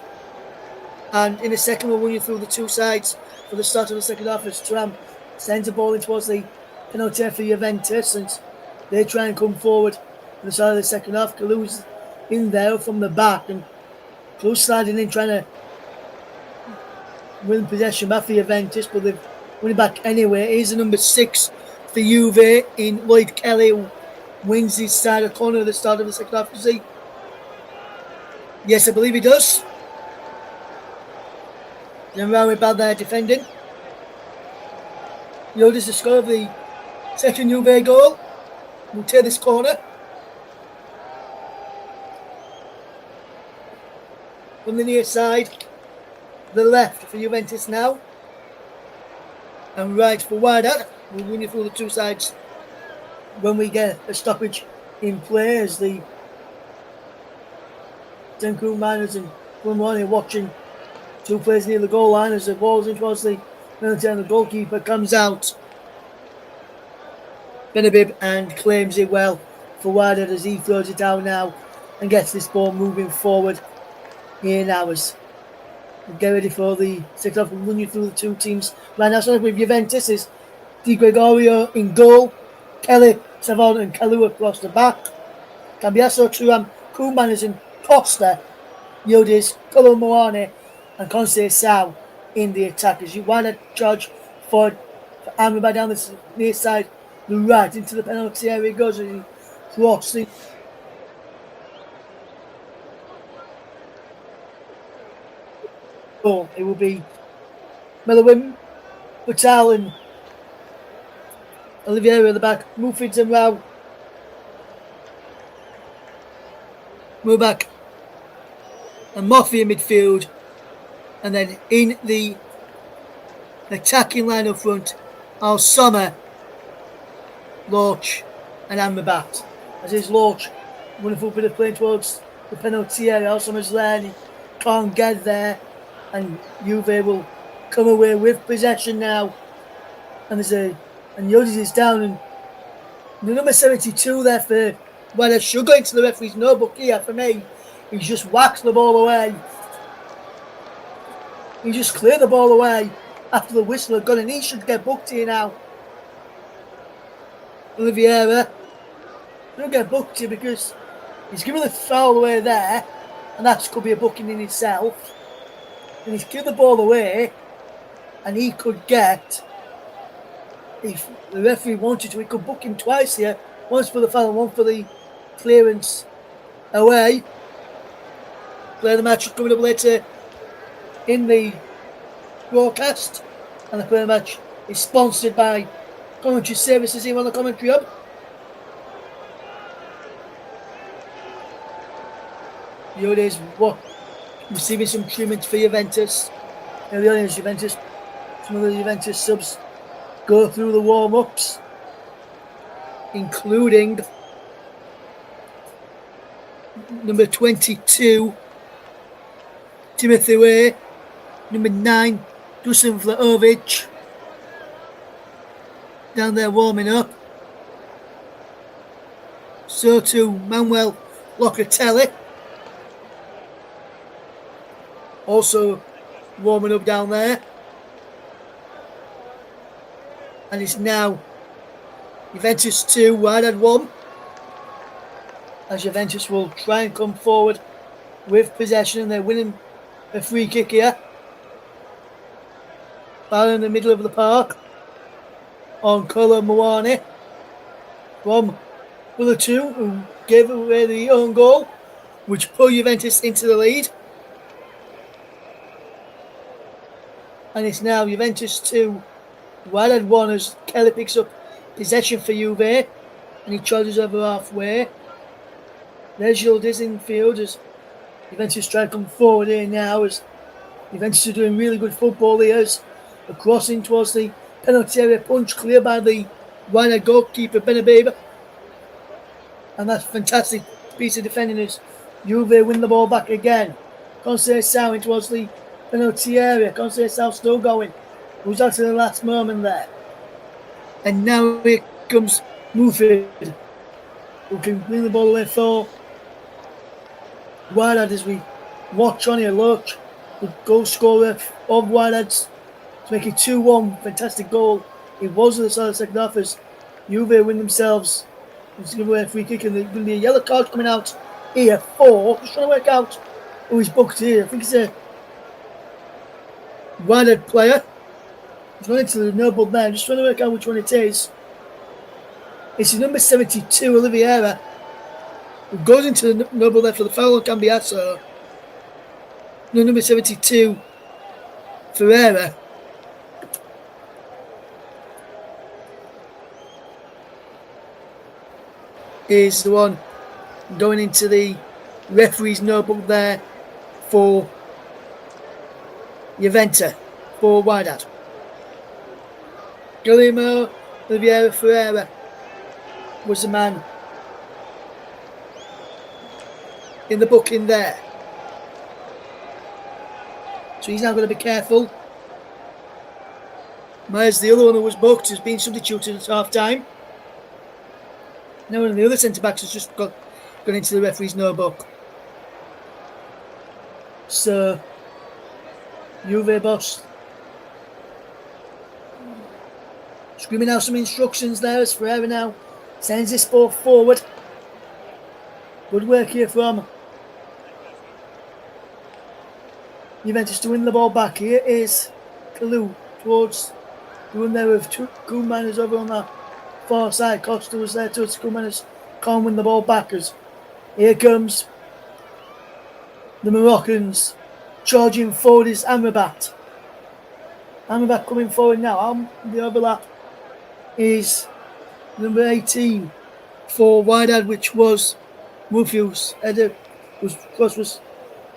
And in a second, we'll run you through the two sides for the start of the second half as Thuram sends the ball in towards the penalty for Juventus, and they try and come forward at the start of the second half. Kalou's in there from the back, and Kalou sliding in, trying to win possession back for Juventus, but they've won it back anyway. Here's the number 6 for Juve in Lloyd Kelly, who wins his side of corner at the start of the second half. Does he? Yes, I believe he does. Then round about there defending. Yoda's the score of the second Juve goal. We'll take this corner from the near side. The left for Juventus now, and right for Wydad. We'll run you through the two sides when we get a stoppage in play, as the Denku Miners and Plumwani watching two players near the goal line as the ball's in towards the penalty, and the goalkeeper comes out, Benabib, and claims it well for Wydad as he throws it out now and gets this ball moving forward here now. As we get ready for the second half, we'll run you through the two teams right now. Starting with Juventus is Di Gregorio in goal, Kelly, Savon and Kalou across the back, Cambiaso, Thuram, Koeman and Costa, Yildiz, Kolomoane and Conceição in the attack. As you want to charge forward for Amrabat down the near side, the right into the penalty area. He goes and he crosses goal. It will be Melawin, Butal and Oliveira at the back, Mufids and Rao. Mubak and Moffy in midfield. And then in the attacking line up front, Al Sommer, Loach and Amrabat. As is Loach, wonderful bit of play towards the penalty area. Al Sommer's there and he can't get there. And Juve will come away with possession now. And Yodiz is down and the number 72 there for Wydad should go into the referee's notebook here for me. He's just whacked the ball away. He just cleared the ball away after the whistle had gone and he should get booked here now. Oliveira he'll get booked here because he's given the foul away there and that could be a booking in itself. And he's given the ball away and he could get, if the referee wanted to, he could book him twice here. Once for the foul and one for the clearance away. Play the match coming up later in the broadcast. And the play the match is sponsored by Commentary Services here on the Commentary Hub. Yode's receiving some treatment for Juventus. Early on in Juventus, some of the Juventus subs go through the warm-ups, including number 22, Timothy Way, number 9, Dusan Vlahovic, down there warming up. So too Manuel Locatelli, also warming up down there. And it's now Juventus 2, Wydad 1. As Juventus will try and come forward with possession, and they're winning a free kick here. Ball in the middle of the park on Kolo Muani from the two who gave away the own goal, which put Juventus into the lead. And it's now Juventus 2, Wydad 1 as Kelly picks up possession for Juve and he charges over halfway. There's Yildiz in field as Juventus try to come forward here now as Juventus are doing really good football here as a crossing towards the penalty area, punch clear by the Wydad goalkeeper Benabeba. And that's a fantastic piece of defending as Juve win the ball back again. Conceição in towards the penalty area. Conceição still going. Who's out to the last moment there. And now here comes Mufid, who can bring the ball away for Wydad as we watch on here. Loach, the goal scorer of Wydad, to make it 2-1. Fantastic goal. It was at the start of the second half as Juve win themselves. It's going to be a free kick and there's going to be a yellow card coming out here for, just trying to work out who he's booked here. I think it's a Wydad player. He's going into the noble there, just trying to work out which one it is. It's number 72, Oliveira, who goes into the noble there for the foul on Cambiasso. No, number 72, Ferreira. Is the one going into the referee's notebook there for Juventus, for Wydad. Guillermo Oliveira Ferreira was the man in the booking there. So he's now going to be careful. Myers, the other one who was booked, has been substituted at half time. Now one of the other centre-backs has just gone into the referee's notebook. So, Juve boss screaming out some instructions there as Ferreira now sends this ball forward. Good work here from Juventus to win the ball back. Here is Kalou towards the one there with two Koeman over on that far side. Costa was there towards Koeman, can't win the ball back as here comes the Moroccans Charging forward is Amrabat. Amrabat coming forward now. The overlap is number 18 for Wydad, which was Murphy's header was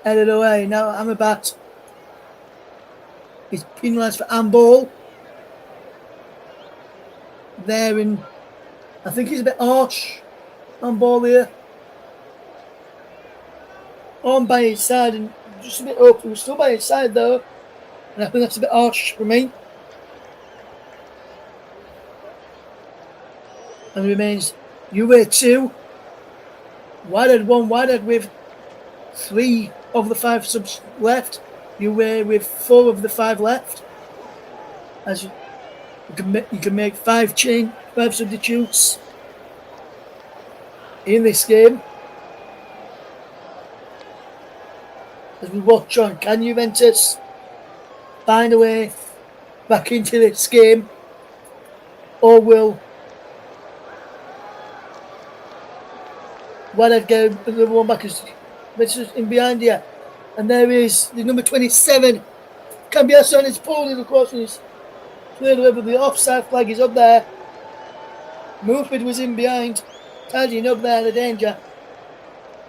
headed away. Now Amrabat is penalised for handball. There, and I think he's a bit harsh on ball here. On by his side and just a bit up. He was still by his side though. And I think that's a bit harsh for me. And it remains Juve 2. Wydad 1. Wydad with 3 of the 5 subs left. Juve with 4 of the 5 left. As you can make 5 substitutes in this game. As we watch on, can Juventus find a way back into this game, or will Wydad get another one back? As Juventus in behind here, and there is the number 27. Cambiasso on his pulling across and he's cleared away, but the offside flag is up there. Mufid was in behind, tidying up there the danger,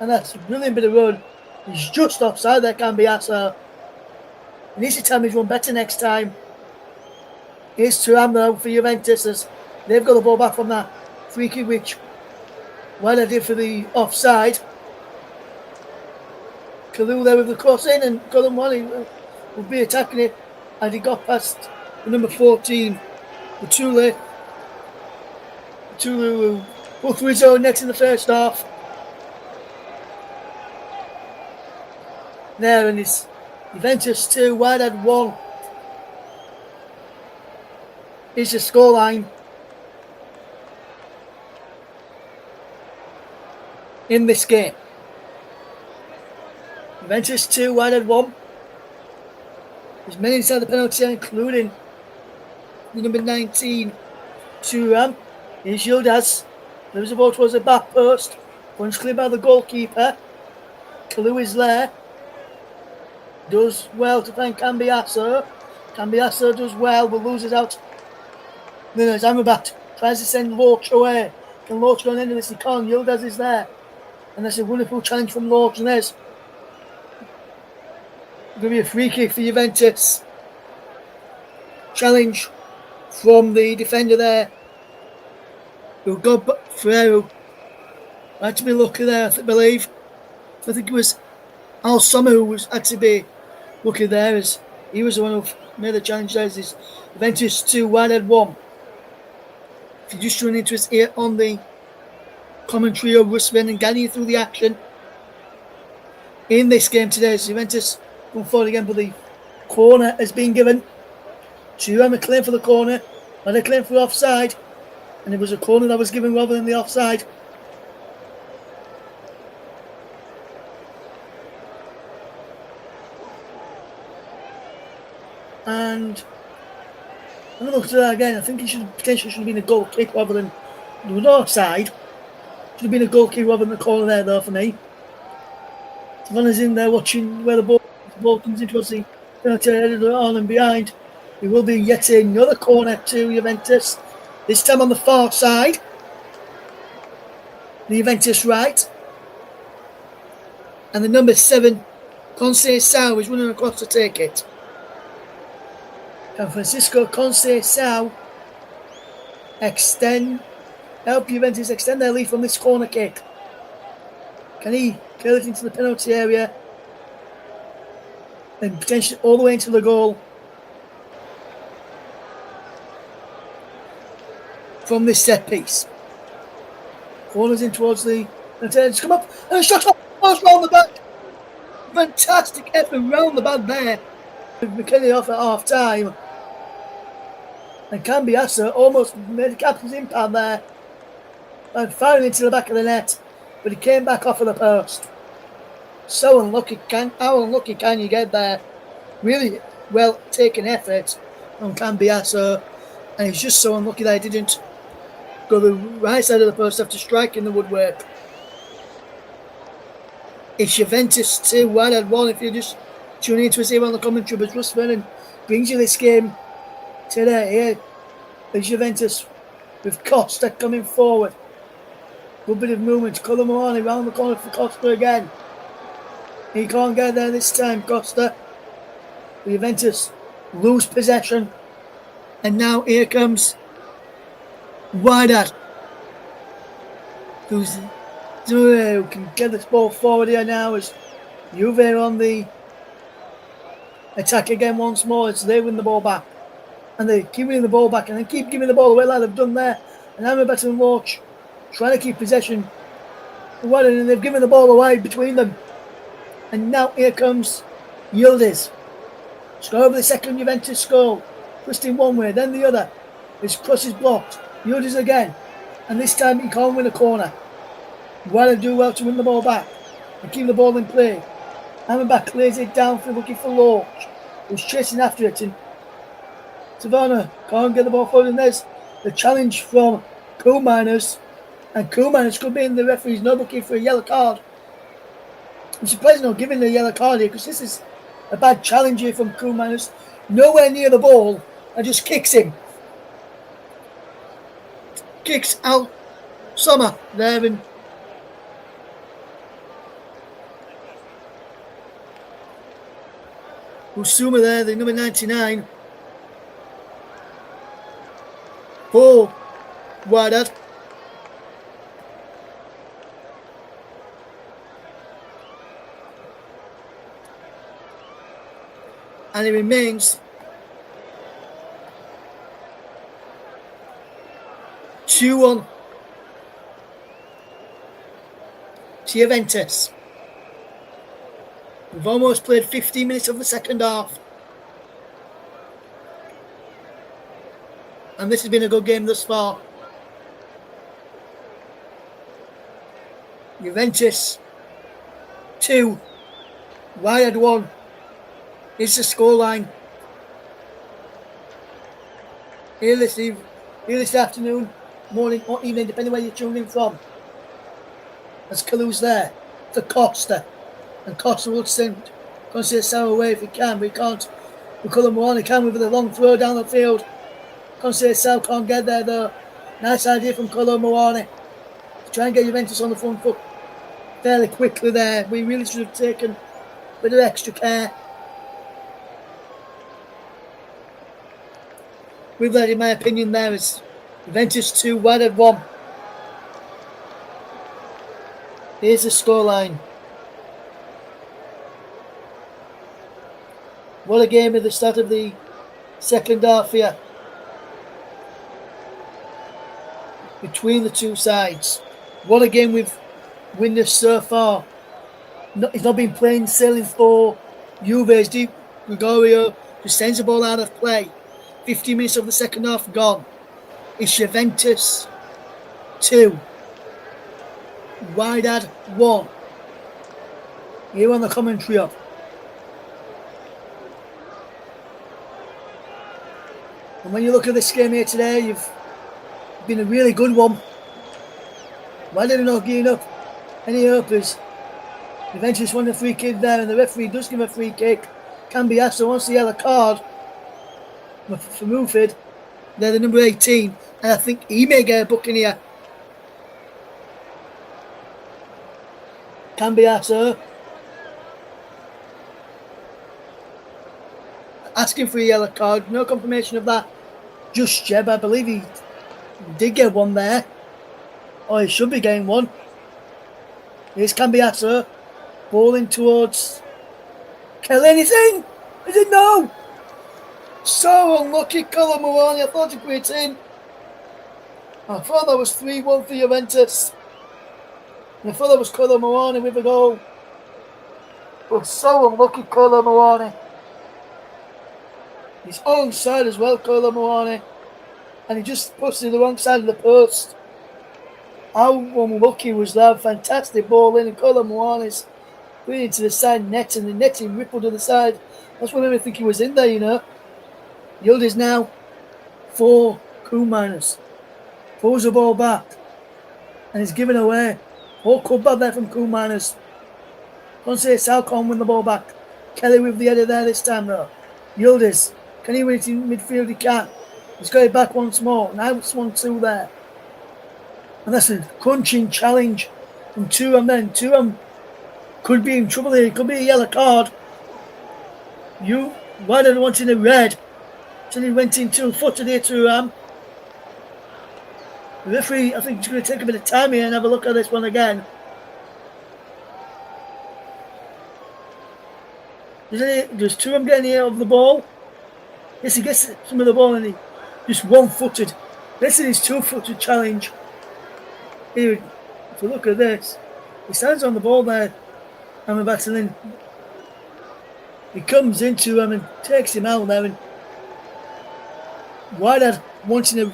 and that's a brilliant bit of run. He's just offside there, Cambiasso. He needs to tell me he's run better next time. Here's Thuram though for Juventus as they've got the ball back from that free kick which Wydad did for the offside. Kalou there with the cross in, and Colin Wally will be attacking it, and he got past the number 14, the Tulu who put through his own net in the first half. There, and it's Juventus 2, Wydad 1 is the scoreline in this game. Juventus 2, Wydad 1. There's many inside the penalty area, including the number 19, Thuram. Here's Yildiz. Moves the ball towards the back post. Runs clear by the goalkeeper. Kalou is there. Does well to find Cambiasso. Cambiasso does well, but loses out. Then there's Amrabat. Tries to send Loach away. Can Loach go on into this? He can't. Yildiz is there. And that's a wonderful challenge from Loach. And there's going to be a free kick for Juventus. Challenge from the defender there. Who got through. Had to be lucky there, I believe. I think it was Al Sommer who was had to be lucky there, as he was the one who made the challenge there. Is Juventus 2, Wydad 1. If you just tune into us here on the commentary of Rusvin and guiding you through the action in this game today, so Juventus going forward again, but the corner has been given. Thuram a claim for the corner, and a claim for offside, and it was a corner that was given rather than the offside. And I'm going to look at that again. I think it potentially should have been a goal kick rather than, there was no offside. Should have been a goal kick rather than the corner there though for me. Savannah's in there watching where the ball comes in towards the penalty area on and behind. It will be yet another corner to Juventus. This time on the far side. The Juventus right. And the number 7, Conceição, is running across to take it. And Francisco Conceição help Juventus extend their lead from this corner kick. Can he curl it into the penalty area and potentially all the way into the goal from this set piece? Corners in towards the it's come up and a shot off round the back. Fantastic effort round the back there. McKinney off at half time. And Cambiasso almost made a captain's impact there and firing into the back of the net, but he came back off of the post. So unlucky. How unlucky can you get there? Really well taken effort on Cambiasso, and he's just so unlucky that he didn't go the right side of the post after striking the woodwork. It's Juventus 2, Wydad 1. If you're just tuning into us here on the commentary, but Russ Vernon brings you this game today. Here is Juventus with Costa coming forward. Good bit of movement. Colomani round the corner for Costa again. He can't get there this time, Costa. Juventus lose possession. And now here comes Wydad, who can get this ball forward here now as Juve on the attack again once more as they win the ball back. And they keep winning the ball back and they keep giving the ball away like they've done there. And Amrabat and Roach trying to keep possession. And they've given the ball away between them. And now here comes Yildiz. Score over the second Juventus goal. Twisting one way, then the other. His cross is blocked. Yildiz again. And this time he can't win a corner. Wydad do well to win the ball back and keep the ball in play. Amrabat clears it down for looking for Roach, who's chasing after it. And Savannah can't get the ball forward. And there's the challenge from Koolmeiners. And Koolmeiners could be in the referee's no looking for a yellow card. I'm surprised not giving the yellow card here because this is a bad challenge here from Koolmeiners. Nowhere near the ball and just kicks him. Kicks out Sommer there and Usuma there, the number 99 for Wydad. And it remains 2-1 to Juventus. We've almost played 15 minutes of the second half. And this has been a good game thus far. Juventus 2, Wydad 1 is the scoreline. Here this afternoon, morning or evening, depending where you're tuning in from. As Kalu's there for Costa. And Costa will send Conceição away if he can, but he can't. Colomani can with a long throw down the field. Conceição can't get there though. Nice idea from Colomani to try and get Juventus on the front foot fairly quickly there. We really should have taken a bit of extra care with that, in my opinion. There is Juventus 2, Wydad 1. Here's the scoreline. What a game at the start of the second half here between the two sides. What a game we've witnessed so far. He's not been plain sailing for Juve's deep. Gregorio just sends the ball out of play. 15 minutes of the second half gone. It's Juventus 2, Wydad 1. Here on the commentary up. And when you look at this game here today, you've been a really good one. Why did they not give up any hopers? Juventus won a free kick there, and the referee does give a free kick. Cambiasso wants the yellow card for Mufid. They're the number 18, and I think he may get a booking here. Cambiasso asking for a yellow card. No confirmation of that just yet, but I believe he did get one there. Or he should be getting one. Here's Cambiasso. Balling towards Kellyn. Is in! Is it? No! So unlucky, Colin Maloney. I thought he put it in. I thought that was 3-1 for Juventus. And I thought that was Colin Maloney with a goal. But so unlucky, Colin Maloney. He's onside as well, Colin Maloney. And he just puts it to the wrong side of the post. How unlucky was that? Fantastic ball in, and Colin Maloney's put it to the side net, and the netting rippled to the side. That's what made me think he was in there, you know. Yildiz now for Koolmeiners. Pulls the ball back. And he's given away. All cut back there from Koolmeiners. Conceição can't win the ball back. Kelly with the header there this time though. Yildiz, can he win it in midfield? He can. He's got it back once more. Now it's 1-2 there. And that's a crunching challenge from Thuram then. Thuram could be in trouble here. It could be a yellow card. Wydad wanting a red. So he went in 2-footed here, Thuram. The referee, I think, is going to take a bit of time here and have a look at this one again. Does Thuram get any of the ball? Yes, he gets some of the ball and he just one-footed. This is his 2-footed challenge. Here, if you look at this, he stands on the ball there, and then he comes into him and takes him out there. And Wydad wanting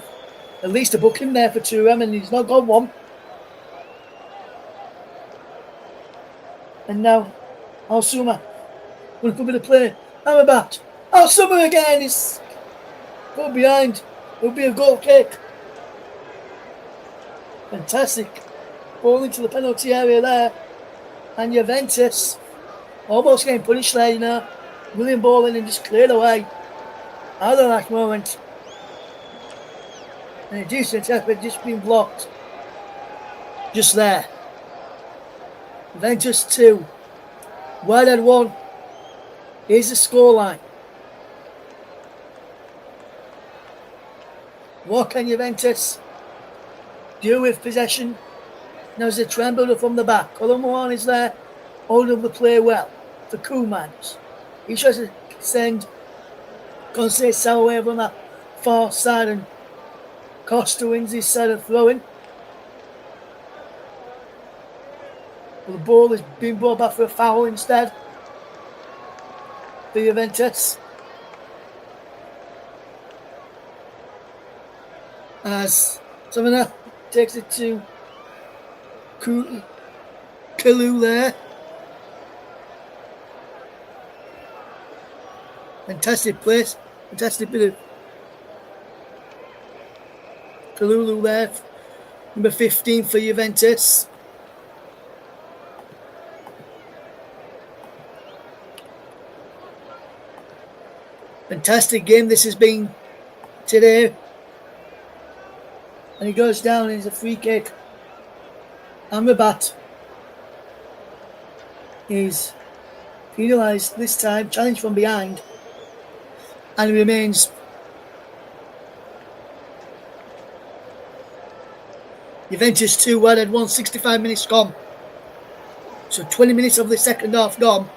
at least a booking there for Thuram, and he's not got one. And now, Al-Suma will come into play. Amrabat. Al-Suma again is put behind. It'll be a goal kick. Fantastic. Ball into the penalty area there. And Juventus almost getting punished there, you know. William ball in and just cleared away. Out of that moment. And a decent effort just been blocked. Just there. Juventus 2. Wydad 1. Here's the scoreline. What can Juventus do with possession? Now there's a tremble from the back. Colomuan is there, holding the play well. The Koumans. He tries to send Conceição away from that far side, and Costa wins his side of throwing. Well, the ball is being brought back for a foul instead for Juventus. As Savannah takes it to Kalu there. Fantastic place. Fantastic bit of Kalulu there. Number 15 for Juventus. Fantastic game this has been today. And he goes down and it's a free kick. Amrabat is penalised this time, challenged from behind, and remains. Juventus 2, Wydad 1, 65 minutes gone. So 20 minutes of the second half gone.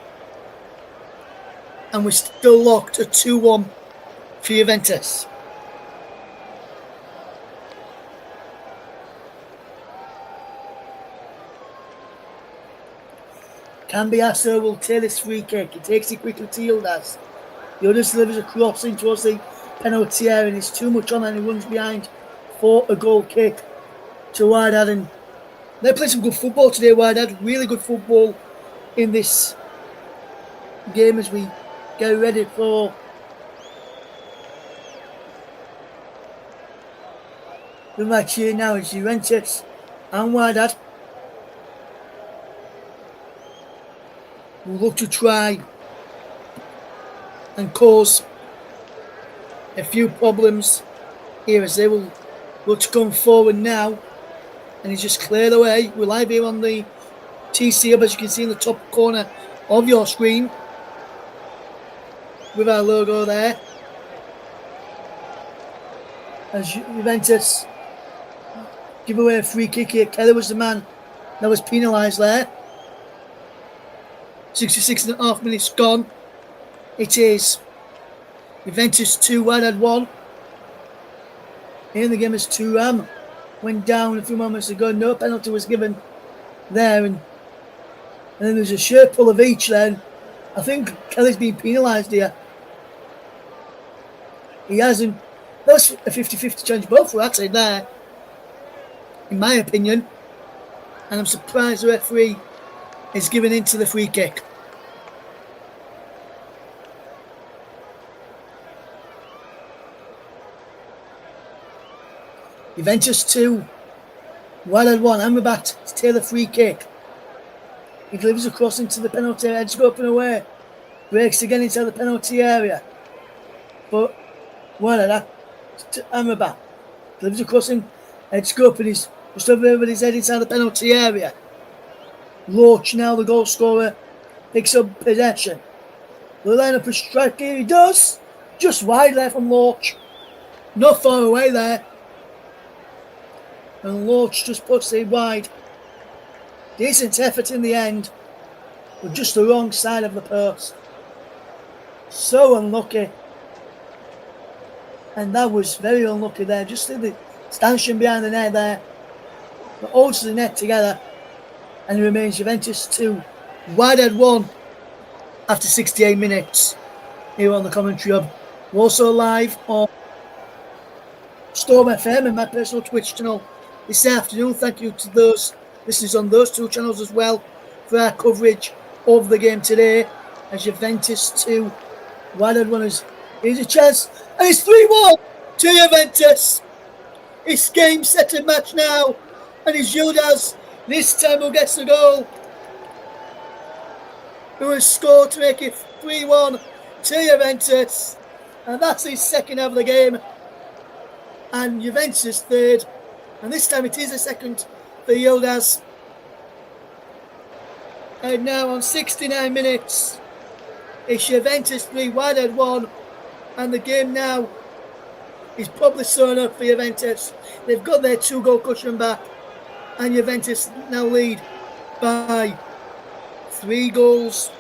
And we're still locked at 2-1 for Juventus. Cambiasso will take this free kick. He takes it quickly to Yildiz. Yildiz delivers a cross in towards the penalty area, and it's too much on, and he runs behind for a goal kick to Wydad. And they play some good football today, Wydad. Really good football in this game as we get ready for the match here now. It's Juventus and Wydad. Will look to try and cause a few problems here as they will look to come forward now. And he's just cleared away. We're live here on the TC Hub, as you can see in the top corner of your screen, with our logo there. As Juventus give away a free kick here. Kelly was the man that was penalised there. 66.5 minutes gone. It is Juventus 2, Wydad 1. Here in the game as Thuram went down a few moments ago. No penalty was given there. And then there's a shirt pull of each then. I think Kelly's been penalised here. He hasn't. That was a 50-50 chance. Both were actually there, in my opinion. And I'm surprised the referee is given into the free kick. Juventus 2, Wydad 1. Amrabat to take the free kick. He delivers across into the penalty area, just go up and away. breaks again into the penalty area. But Wydad, Amrabat, delivers a crossing, heads up and he's just over everybody's head inside the penalty area. Loach, now the goal scorer, picks up possession. The line up a strike here, he does. Just wide there from Loach. Not far away there. And Loach just puts it wide. Decent effort in the end, but just the wrong side of the post. So unlucky. And that was very unlucky there. Just the stanchion behind the net there. But holds the net together. And it remains Juventus 2, Wydad 1 after 68 minutes here on the commentary hub. We're also live on Storm FM and my personal Twitch channel this afternoon. Thank you to those listeners on those two channels as well for our coverage of the game today. As Juventus 2, Wydad 1 here's a chance. And it's 3-1 to Juventus. It's game, set and match now. And it's Yildiz this time who gets the goal. Who has scored to make it 3-1 to Juventus. And that's his second of the game. And Juventus third. And this time it is a second for Yildiz. And now on 69 minutes, it's Juventus 3, Wydad 1. And the game now is probably sewn up for Juventus. They've got their 2-goal cushion back. And Juventus now lead by 3 goals.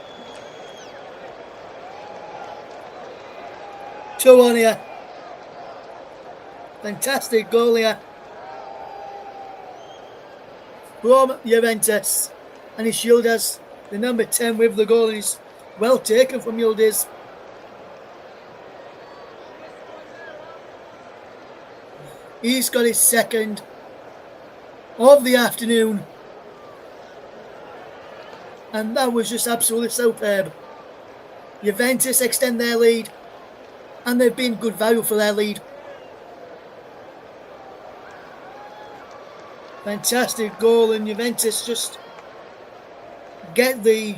2-1 here. Fantastic goal here from Juventus. And it's Yildiz, the number 10 with the goal. Is well taken from Yildiz. He's got his second of the afternoon. And that was just absolutely superb. Juventus extend their lead. And they've been good value for their lead. Fantastic goal, and Juventus just get the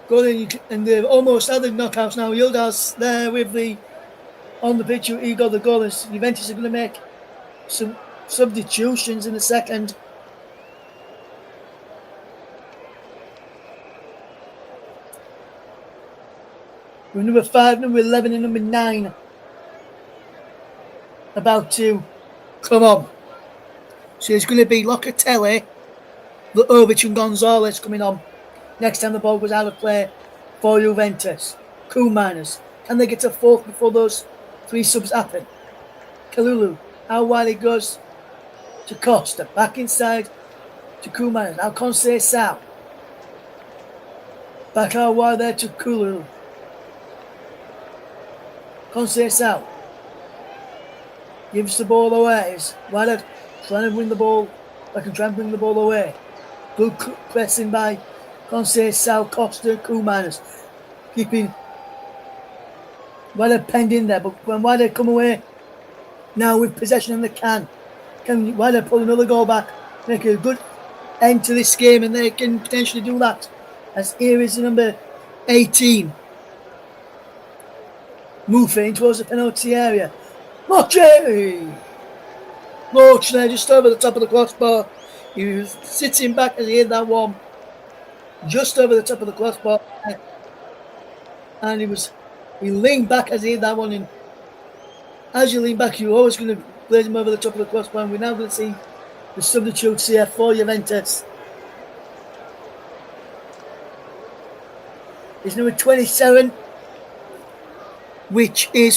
goal in, and they've almost had the knockouts now. Yildiz there with the on the pitch, he got the goal. Juventus are going to make some substitutions in the second. With number 5, number 11 and number 9 about to come on. So it's going to be Locatelli, Vlahovic and Gonzalez coming on next time the ball goes out of play for Juventus. Koeman, can they get a fourth before those 3 subs happen? Kalulu, how wide it goes to Costa, back inside to Koeman. Now Conceição, back out wide there to Kalulu. Conceição gives the ball away. Wydad trying to win the ball. I can try and bring the ball away. Good pressing by Conceição, Costa, Koeman, keeping Wydad penned in there. But when Wydad come away now with possession in the can Wydad pull another goal back, make a good end to this game, and they can potentially do that. As here is the number 18. Moving towards the penalty area. Loach there, just over the top of the crossbar. He was sitting back as he hit that one. Just over the top of the crossbar. And he leaned back as he hit that one. And as you lean back, you're always going to blaze him over the top of the crossbar. And we're now going to see the substitutes here for Juventus. It's number 27. Which is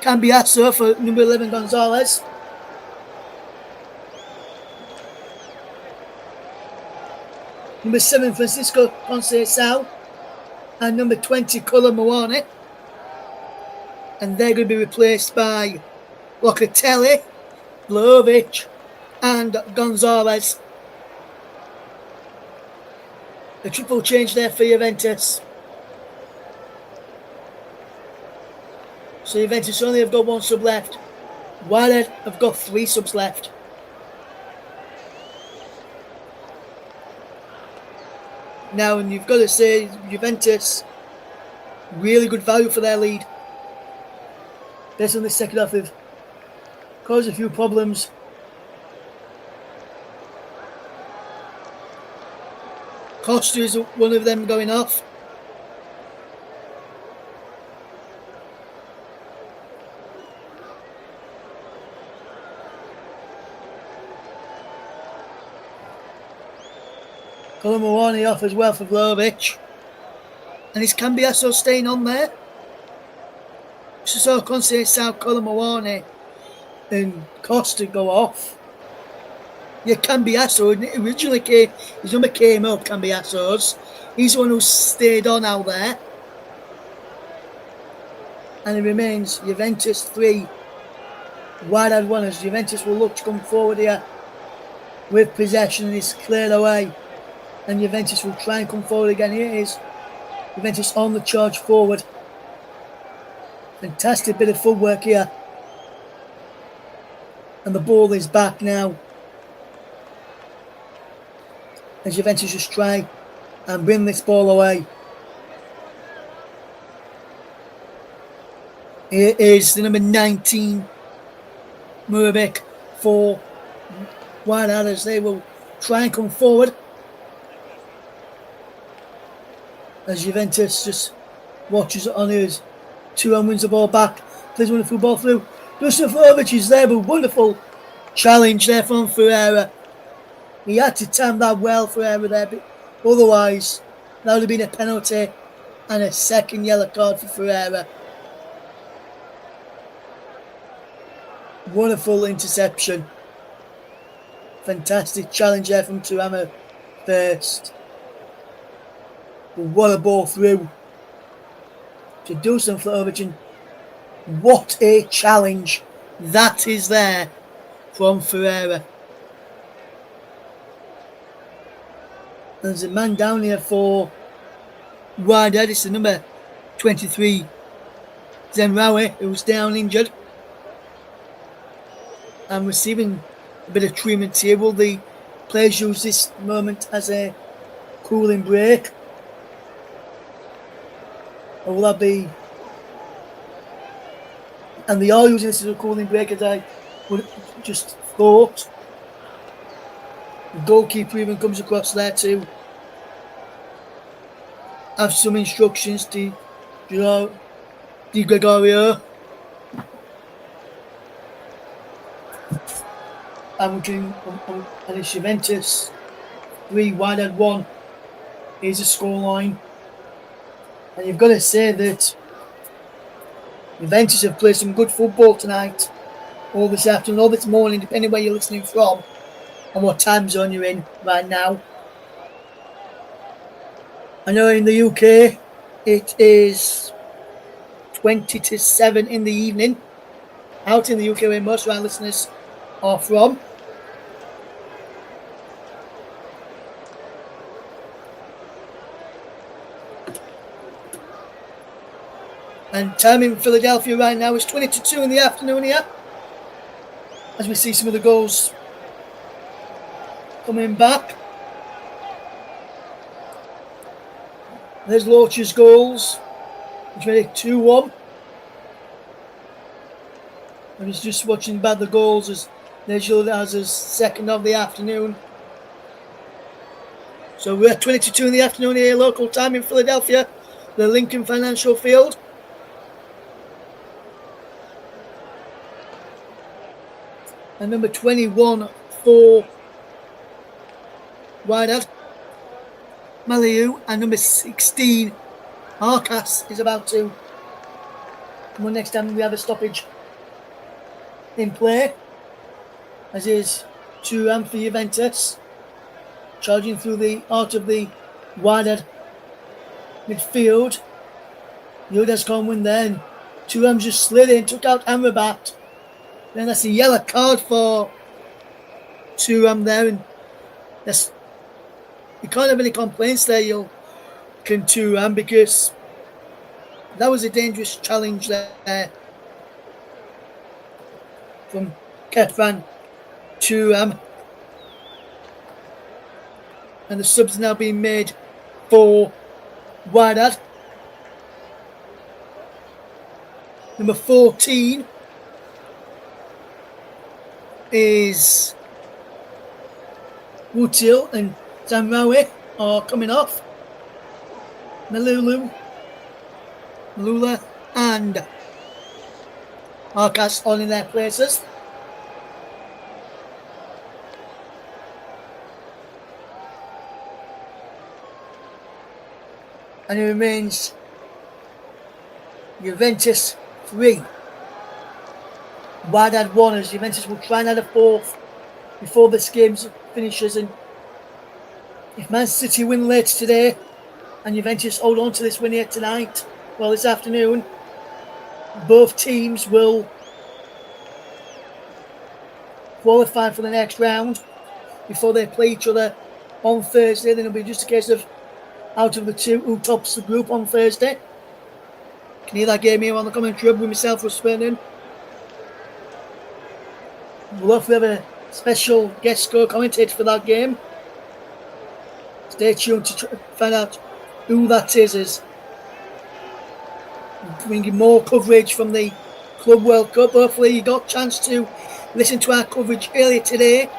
Cambiasso for number 11 Gonzalez. Number 7 Francisco Conceição. And number 20 Kolo Muani. And they're going to be replaced by Locatelli, Vlahovic and Gonzalez. A triple change there for Juventus. So Juventus only have got 1 sub left. Wydad have got 3 subs left. now, and you've got to say Juventus, really good value for their lead. Based on the second half, they've caused a few problems. Costa is one of them going off. Colomboani off as well for Vlahovic. And is Cambiasso staying on there? So concentrate South Colomboani and Costa go off. Yeah, Cambiasso originally came, his number came up, Cambiasso's. He's the one who stayed on out there. And it remains Juventus 3, Wydad 1, as Juventus will look to come forward here with possession, and it's cleared away. And Juventus will try and come forward again. Here it is. Juventus on the charge forward. Fantastic bit of footwork here. And the ball is back now. As Juventus just try and bring this ball away. Here is the number 19, Murabic, for Wydad, as they will try and come forward. As Juventus just watches it on his Thuram wins the ball back, plays wonderful ball through. Dusan Vlahovic is there, but wonderful challenge there from Ferreira. He had to time that well, Ferreira there, but otherwise that would have been a penalty and a second yellow card for Ferreira. Wonderful interception. Fantastic challenge there from Thuram first. But what a ball through to Dusan Vlahovic, and what a challenge that is there from Ferreira. There's a man down here for Wydad. It's the number 23, Zenraoui, who's down injured and receiving a bit of treatment here. Will the players use this moment as a cooling break? Or will that be... And they are using this as a cooling break, as I would just thought. The goalkeeper even comes across there to have some instructions to Di Gregorio. And it's Juventus 3, Wydad 1 is the scoreline. And you've got to say that Juventus have played some good football tonight, all this afternoon, all this morning, depending where you're listening from and what time zone you're in right now. I know in the UK it is 20 to 7 in the evening, out in the UK where most of our listeners are from. And time in Philadelphia right now is 20 to 2 in the afternoon here, as we see some of the goals coming back. There's Loach's goals, which made it 2-1. I was just watching back the goals as they showed as his second of the afternoon. So we're at 20 to 2 in the afternoon here, local time in Philadelphia, the Lincoln Financial Field. And number 21 for Wydad, Maliu, and number 16, Arcas, is about to come on next time we have a stoppage in play, as is Thuram for Juventus, charging through the heart of the Wydad midfield. Yoda's come in there, and Thuram just slid in, took out Amrabat. Then that's a yellow card for Thuram there, and that's, you can't have any complaints there, can Thuram, because that was a dangerous challenge there from Kefran Thuram. And the subs now being made for Wydad. Number 14 is Wutil and Zamraoui are coming off. Malula and Arcas on in their places. And it remains Juventus 3. Wydad 1 as Juventus will try and add a fourth before this game finishes. And if Man City win later today and Juventus hold on to this win here tonight, well, this afternoon, both teams will qualify for the next round before they play each other on Thursday. Then it'll be just a case of out of the two who tops the group on Thursday. You can hear that game here on the commentary with myself, Russ Vernon. We'll hopefully have a special guest score commentator for that game. Stay tuned to find out who that is, as bringing more coverage from the Club World Cup. Hopefully you got a chance to listen to our coverage earlier today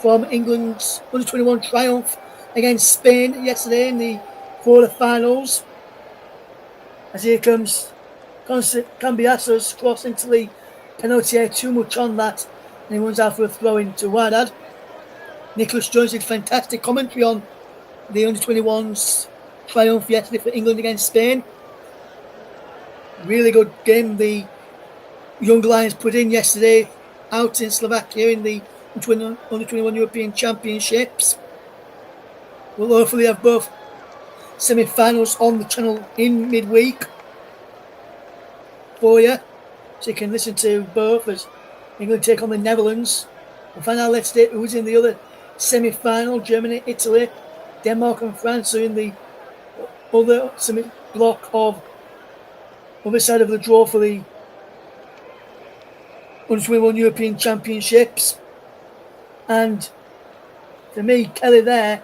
from England's under-21 triumph against Spain yesterday in the quarter-finals. As here comes Cambiaso's cross into the penalty area, too much on that, and he runs out for a throw in to Wydad. Nicholas Jones did fantastic commentary on the under-21's triumph yesterday for England against Spain. Really good game the young Lions put in yesterday out in Slovakia in the under-21 European Championships. We'll hopefully have both semi-finals on the channel in midweek for you, so you can listen to both as England take on the Netherlands. We'll find out later today who's in the other semi-final. Germany, Italy, Denmark and France are in the other semi-block of other side of the draw for the under-21 European Championships. And for me, Kelly there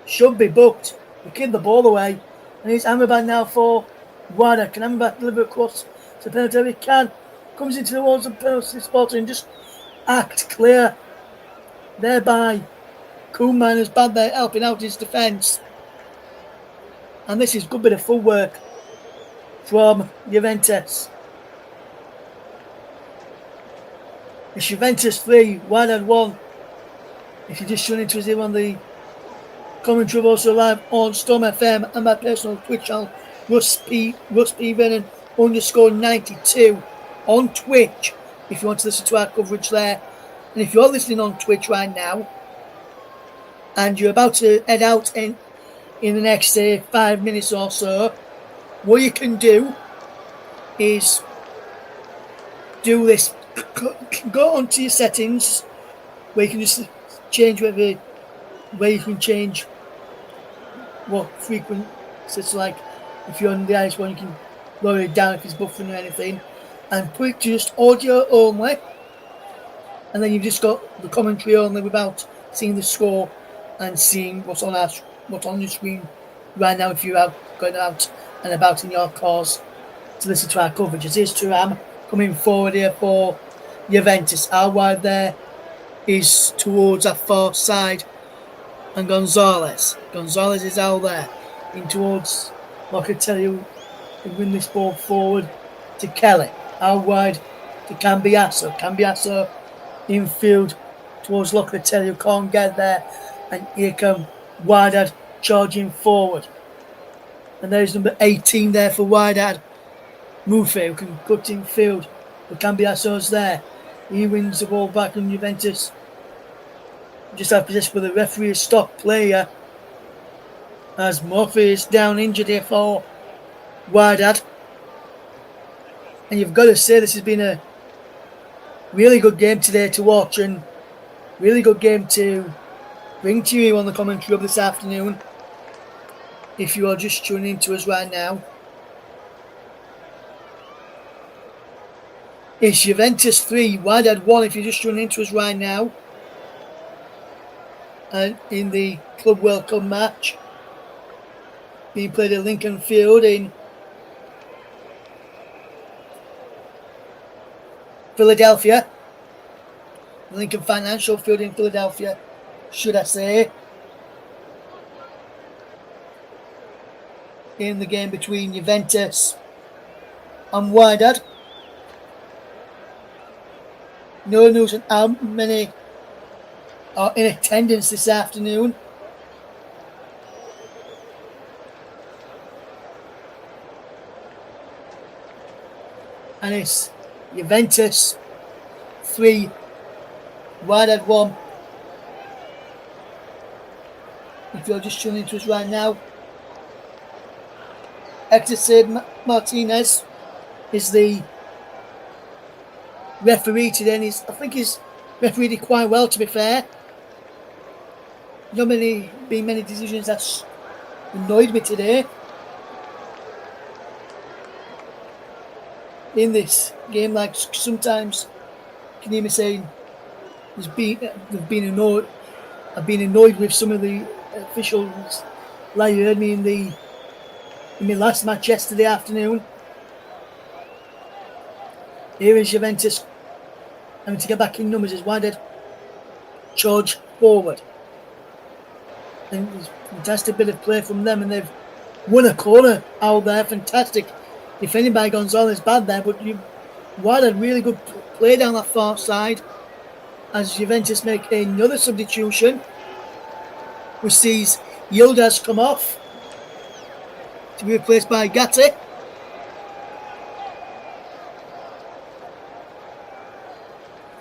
should be booked. We kicked the ball away, and it's Amrabat now for Wydad. Can Amrabat deliver across to penalty? He can. Comes into the walls of penalty spot and just act clear. Thereby, Koeman is bad there, helping out his defence. And this is a good bit of footwork from Juventus. It's Juventus 3, Wydad 1. If you just tune into us here on the commentary, also live on Storm FM and my personal Twitch channel, Russ P. Vernon _92 on Twitch, if you want to listen to our coverage there. And if you're listening on Twitch right now and you're about to head out in the next 5 minutes or so, what you can do is do this. Go onto your settings where you can just change where you can change what frequency it's like. If you're on the highest one, you can lower it down if it's buffering or anything, and put it to just audio only, and then you've just got the commentary only without seeing the score and seeing what's on your screen right now if you're going out and about in your cars to listen to our coverage. As is Thuram coming forward here for Juventus. Our wide there is towards our far side, and Gonzalez is out there in towards Locatelli, who win this ball forward to Kelly. Out wide to Cambiaso infield towards Locatelli, who can't get there, and here come Wydad charging forward. And there's number 18 there for Wydad, Mufe, who can cut in field, but Cambiaso's there. He wins the ball back on Juventus. Just have possession for the referee, stop player, as Murphy is down injured here for Wydad. And you've got to say this has been a really good game today to watch, and really good game to bring to you on the commentary of this afternoon, if you are just tuning into us right now. It's Juventus 3, Wydad 1 if you're just tuning into us right now. And in the Club World Cup match. being played at Lincoln Field in Philadelphia. Lincoln Financial Field in Philadelphia, should I say. In the game between Juventus and Wydad. No news on how many are in attendance this afternoon. And it's Juventus 3, Wydad 1. If you're just tuning into us right now, Hector Martinez is the referee today, and I think he's refereed it quite well, to be fair. Not been many decisions that's annoyed me today in this game. Like sometimes, can you hear me saying they've been annoyed? I've been annoyed with some of the officials. Like you heard me in my last match yesterday afternoon. Here is Juventus having to get back in numbers as Wydad charge forward. And it's a fantastic bit of play from them, and they've won a corner out there. Fantastic defending by Gonzalez, bad there, but Wydad really good play down that far side as Juventus make another substitution, which sees Yildiz come off to be replaced by Gatti.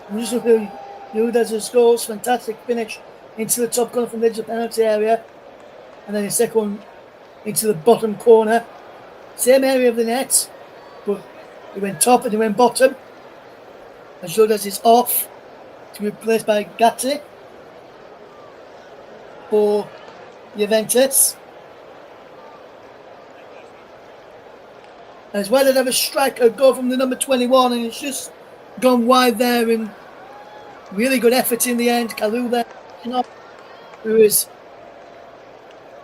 I'm just looking at Yildiz's goals. Fantastic finish into the top corner from the edge of the penalty area, and then the second one into the bottom corner. Same area of the net, but he went top and he went bottom. And Yildiz is off to be replaced by Gatti for Juventus. As well as have a striker go from the number 21, and it's just gone wide there, and really good effort in the end. Kalou there, who is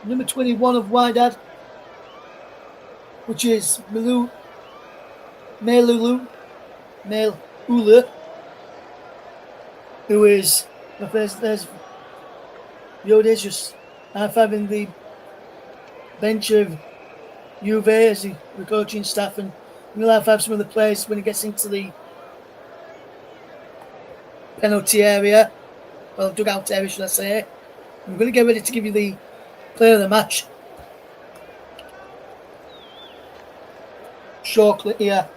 number 21 of Wydad, which is Mailulu, who is, there's Yildiz just having the bench of Juve as the coaching staff, and we'll have some of the players when he gets into the penalty area, well, dugout area, should I say. I'm going to get ready to give you the player of the match shortly here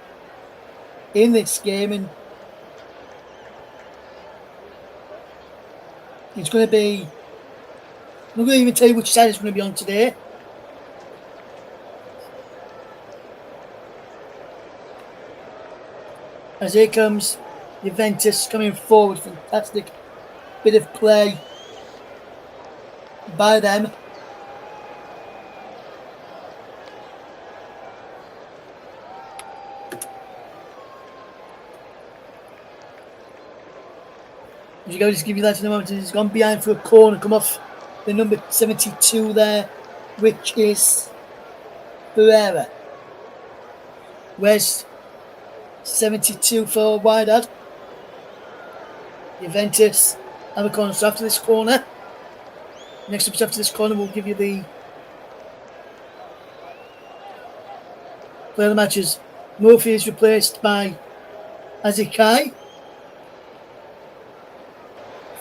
in this game, and it's going to be, I'm not going to even tell you which side it's going to be on today. As here comes Juventus coming forward. Fantastic bit of play by them. As you go, just give you that in a moment. He's gone behind for a corner, come off the number 72 there, which is Ferreira. Where's 72 for Wydad? Juventus have a corner. So after this corner, next up after this corner, we'll give you the player of the matches. Murphy is replaced by Azikai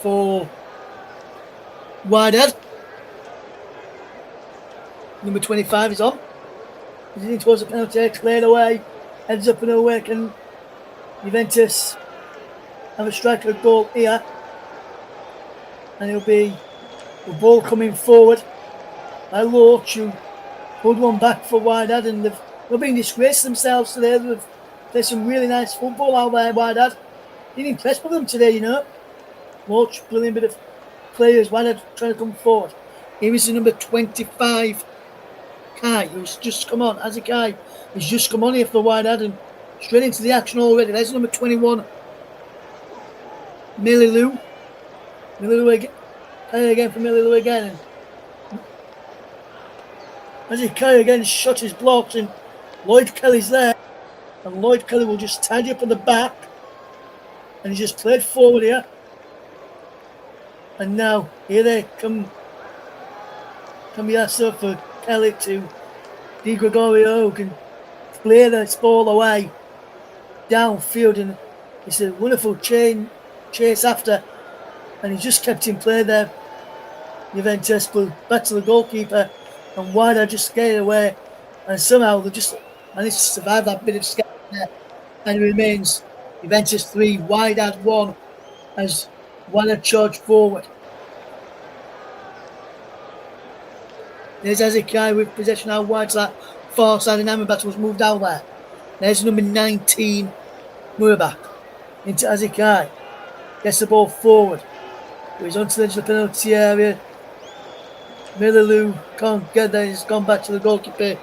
for Wydad. Number 25 is on. He's in towards the penalty, cleared away, heads up and away. Can Juventus have a striker goal here? And it'll be the ball coming forward by Loach, who pulled one back for Wydad, and they've been disgraced themselves today. They've played some really nice football out there, Wydad. Been impressed with them today, you know. Loach, brilliant bit of players. Wydad trying to come forward. Here is the number 25, Kai, who's just come on. Azikai has just come on here for Wydad and straight into the action already. There's number 21, Mailulu. Mailulu again. Again for Mailulu again. As he Kai again shot his blocks, and Lloyd Kelly's there. And Lloyd Kelly will just tidy up at the back. And he just played forward here. And now, here they come. Cambiasso for Kelly to Di Gregorio, who can play this ball away downfield. And it's a wonderful chase after. And he just kept in play there. Juventus pulled back to the goalkeeper. And Wydad just skated away. And somehow they just managed to survive that bit of skating there. And it remains Juventus 3, Wydad 1 as Wydad charged forward. There's Ezekiel with possession out wide to that far side, and Amrabat was moved out there. There's number 19, Murabak, into Ezekiel. Gets the ball forward. He's onto the edge of the penalty area. Mililu can't get there, he's gone back to the goalkeeper.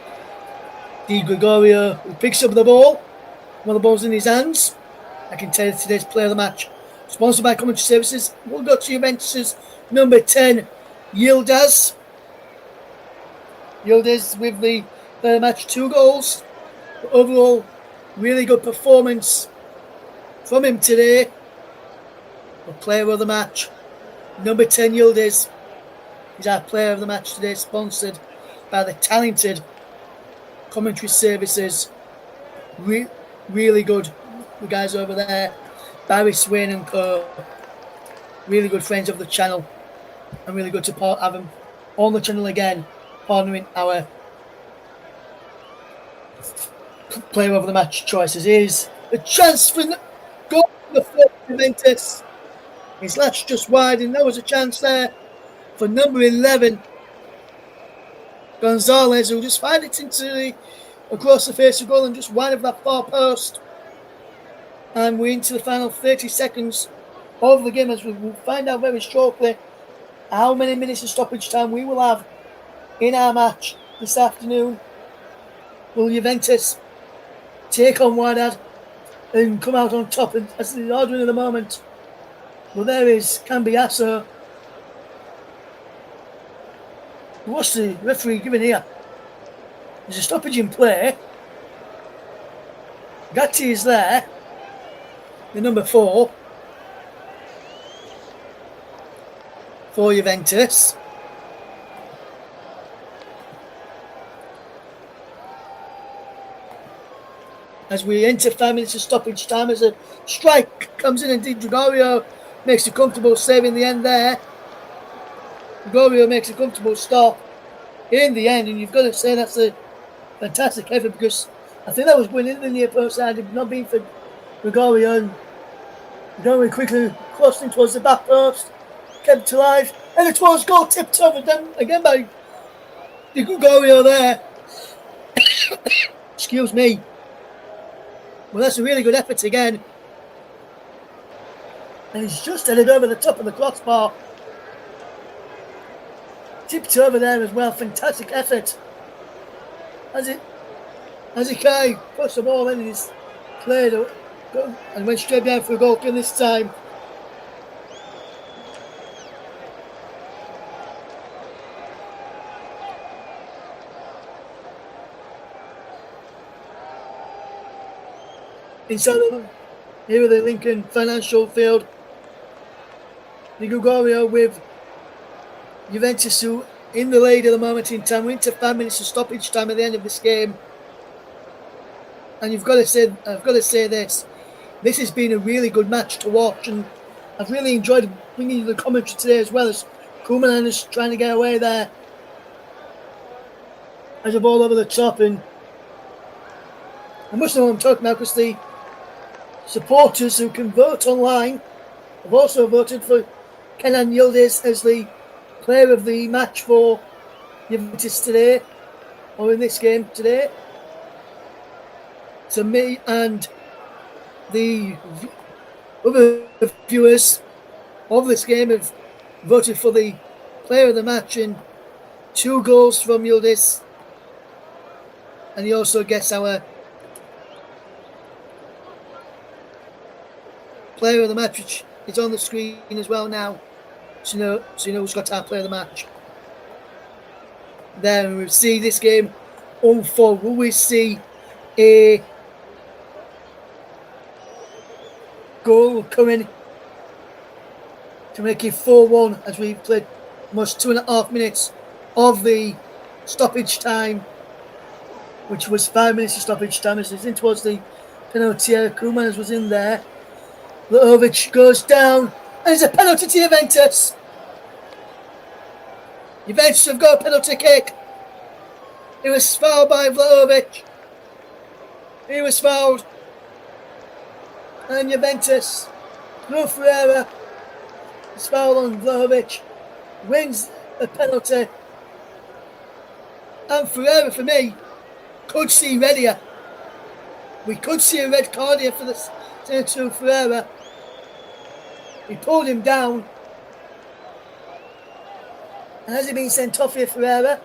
Di Gregorio, who picks up the ball. One of the ball's in his hands. I can tell you today's player of the match. Sponsored by Commentary Services. We'll go to Juventus' number 10, Yildiz. Yildiz with the player of the match, 2 goals. But overall, really good performance from him today. The player of the match, number 10, Yildiz, is our player of the match today, sponsored by the talented Commentary Services. Really good, the guys over there, Barry Swain and co. Really good friends of the channel, and really good to have them on the channel again, partnering our player of the match choices. Is a chance for goal for the first Juventus. His latch just wide, and there was a chance there for number 11, Gonzalez, who just fired it across the face of goal and just wide of that far post. And we're into the final 30 seconds of the game, as we will find out very shortly how many minutes of stoppage time we will have in our match this afternoon. Will Juventus take on Wydad and come out on top as they are doing at the moment? Well, there is Cambiasso. What's the referee giving here? There's a stoppage in play. Gatti is there. The number 4 for Juventus. As we enter 5 minutes of stoppage time, as a strike comes in, and Di Gregorio makes a comfortable save in the end there. Gregorio makes a comfortable stop in the end, and you've got to say that's a fantastic effort, because I think that was winning in the opposite side. If not been for Gregorio, and Gregorio quickly crossing towards the back post, kept alive, and it was goal, tipped over then again by Di Gregorio there. Excuse me. Well, that's a really good effort again. And he's just headed over the top of the crossbar. Tipped over there as well. Fantastic effort. As he puts the ball in, and he's played and went straight down for a goal kick this time. Inside of here at the Lincoln Financial Field, Di Gregorio with Juventus, who in the lead at the moment in time. We're into 5 minutes of stoppage time at the end of this game, and I've got to say this has been a really good match to watch, and I've really enjoyed bringing you the commentary today, as well as Koeman is trying to get away there as a ball over the top. And I must know what I'm talking about, because the supporters who can vote online have also voted for Kenan Yildiz as the player of the match for Juventus today, or in this game today. So me and the other viewers of this game have voted for the player of the match, and 2 goals from Yildiz, and he also gets our player of the match, which is on the screen as well now, so you know who's got our player of the match. there, and we'll see this game unfold. Will we see a goal coming to make it 4-1 as we played almost 2.5 minutes of the stoppage time, which was 5 minutes of stoppage time as it's in towards the penalty area. Koeman was in there. Vlahovic goes down, and it's a penalty to Juventus. Juventus have got a penalty kick. It was fouled by Vlahovic. He was fouled. And Juventus, through Ferreira, is fouled on Vlahovic, wins a penalty. And Ferreira, for me, could see red here. We could see a red card here for the to Ferreira. He pulled him down. And has he been sent off here, Ferreira?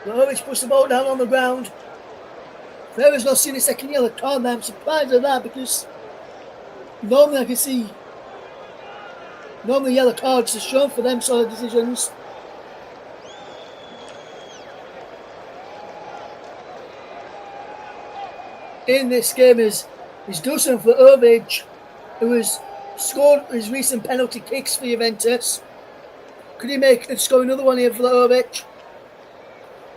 Vlahovic puts the ball down on the ground. Ferreira's not seen a second yellow card there. I'm surprised at that because normally I can see yellow cards are shown for them sort of decisions. In this game is Dusan Vlahovic, who has scored his recent penalty kicks for Juventus. Could he make and score another one here, Vlahovic?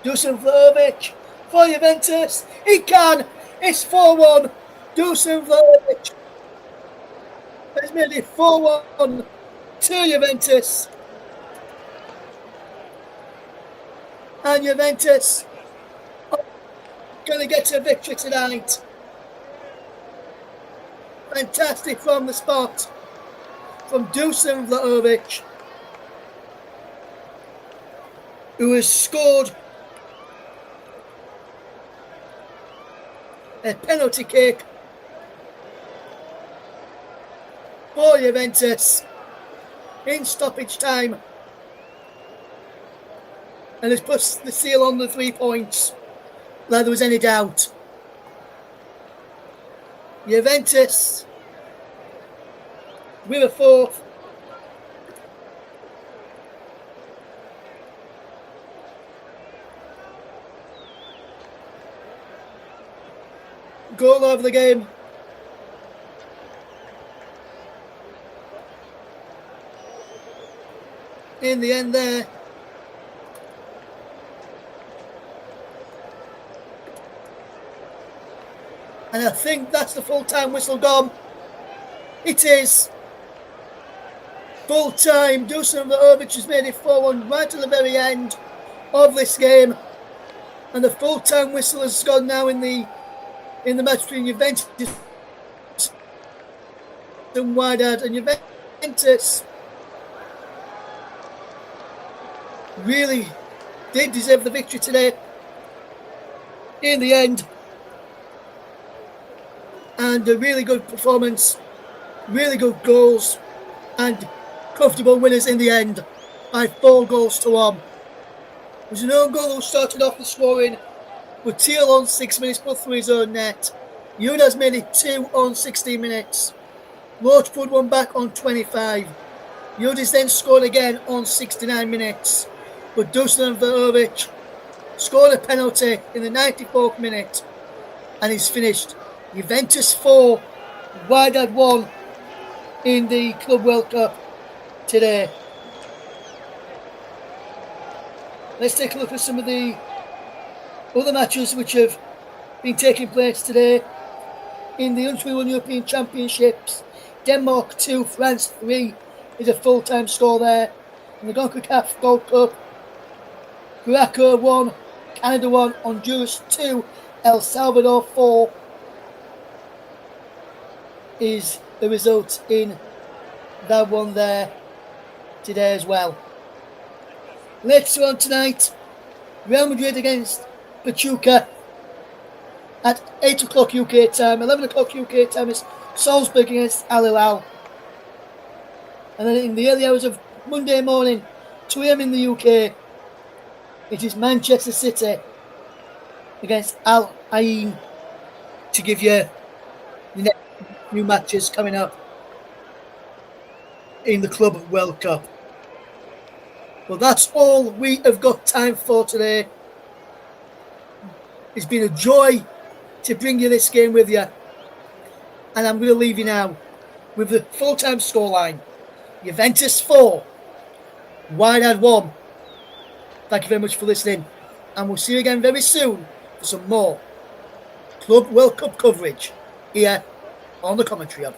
Dusan Vlahovic for Juventus. He can. It's 4-1. Dusan Vlahovic has made it 4-1 to Juventus. And Juventus are going to get a victory tonight. Fantastic from the spot from Dusan Vlahovic, who has scored a penalty kick for Juventus in stoppage time and has put the seal on the 3 points where there was any doubt. Juventus with a fourth. Goal of the game. In the end there. And I think that's the full-time whistle gone. It is. Full-time. Dusan Vlahovic has made it 4-1 right to the very end of this game. And the full-time whistle has gone now in the match between Juventus and Wydad. And Juventus really did deserve the victory today in the end. And a really good performance, really good goals, and comfortable winners in the end by 4-1. It was an own goal that started off the scoring with Teal on 6 minutes put through his own net. Yunas made it 2 on 16 minutes. Roach put one back on 25. Yudis then scored again on 69 minutes. But Dusan Vlahovic scored a penalty in the 94th minute and he's finished. Juventus 4, Wydad 1 in the Club World Cup today. Let's take a look at some of the other matches which have been taking place today. In the Under-21 European Championships, Denmark 2, France 3 is a full-time score there. In the CONCACAF Gold Cup, Morocco 1, Canada 1, Honduras 2, El Salvador 4 is the result in that one there today as well. Later on tonight, Real Madrid against Pachuca at 8 o'clock UK time. 11 o'clock UK time is Salzburg against Al Hilal. And then in the early hours of Monday morning, 2 AM in the UK, it is Manchester City against Al Ain to give you the next new matches coming up in the Club World Cup. Well, that's all we have got time for today. It's been a joy to bring you this game with you. And I'm going to leave you now with the full-time scoreline. Juventus 4, Wydad 1. Thank you very much for listening. And we'll see you again very soon for some more Club World Cup coverage here on the Commentary Hub.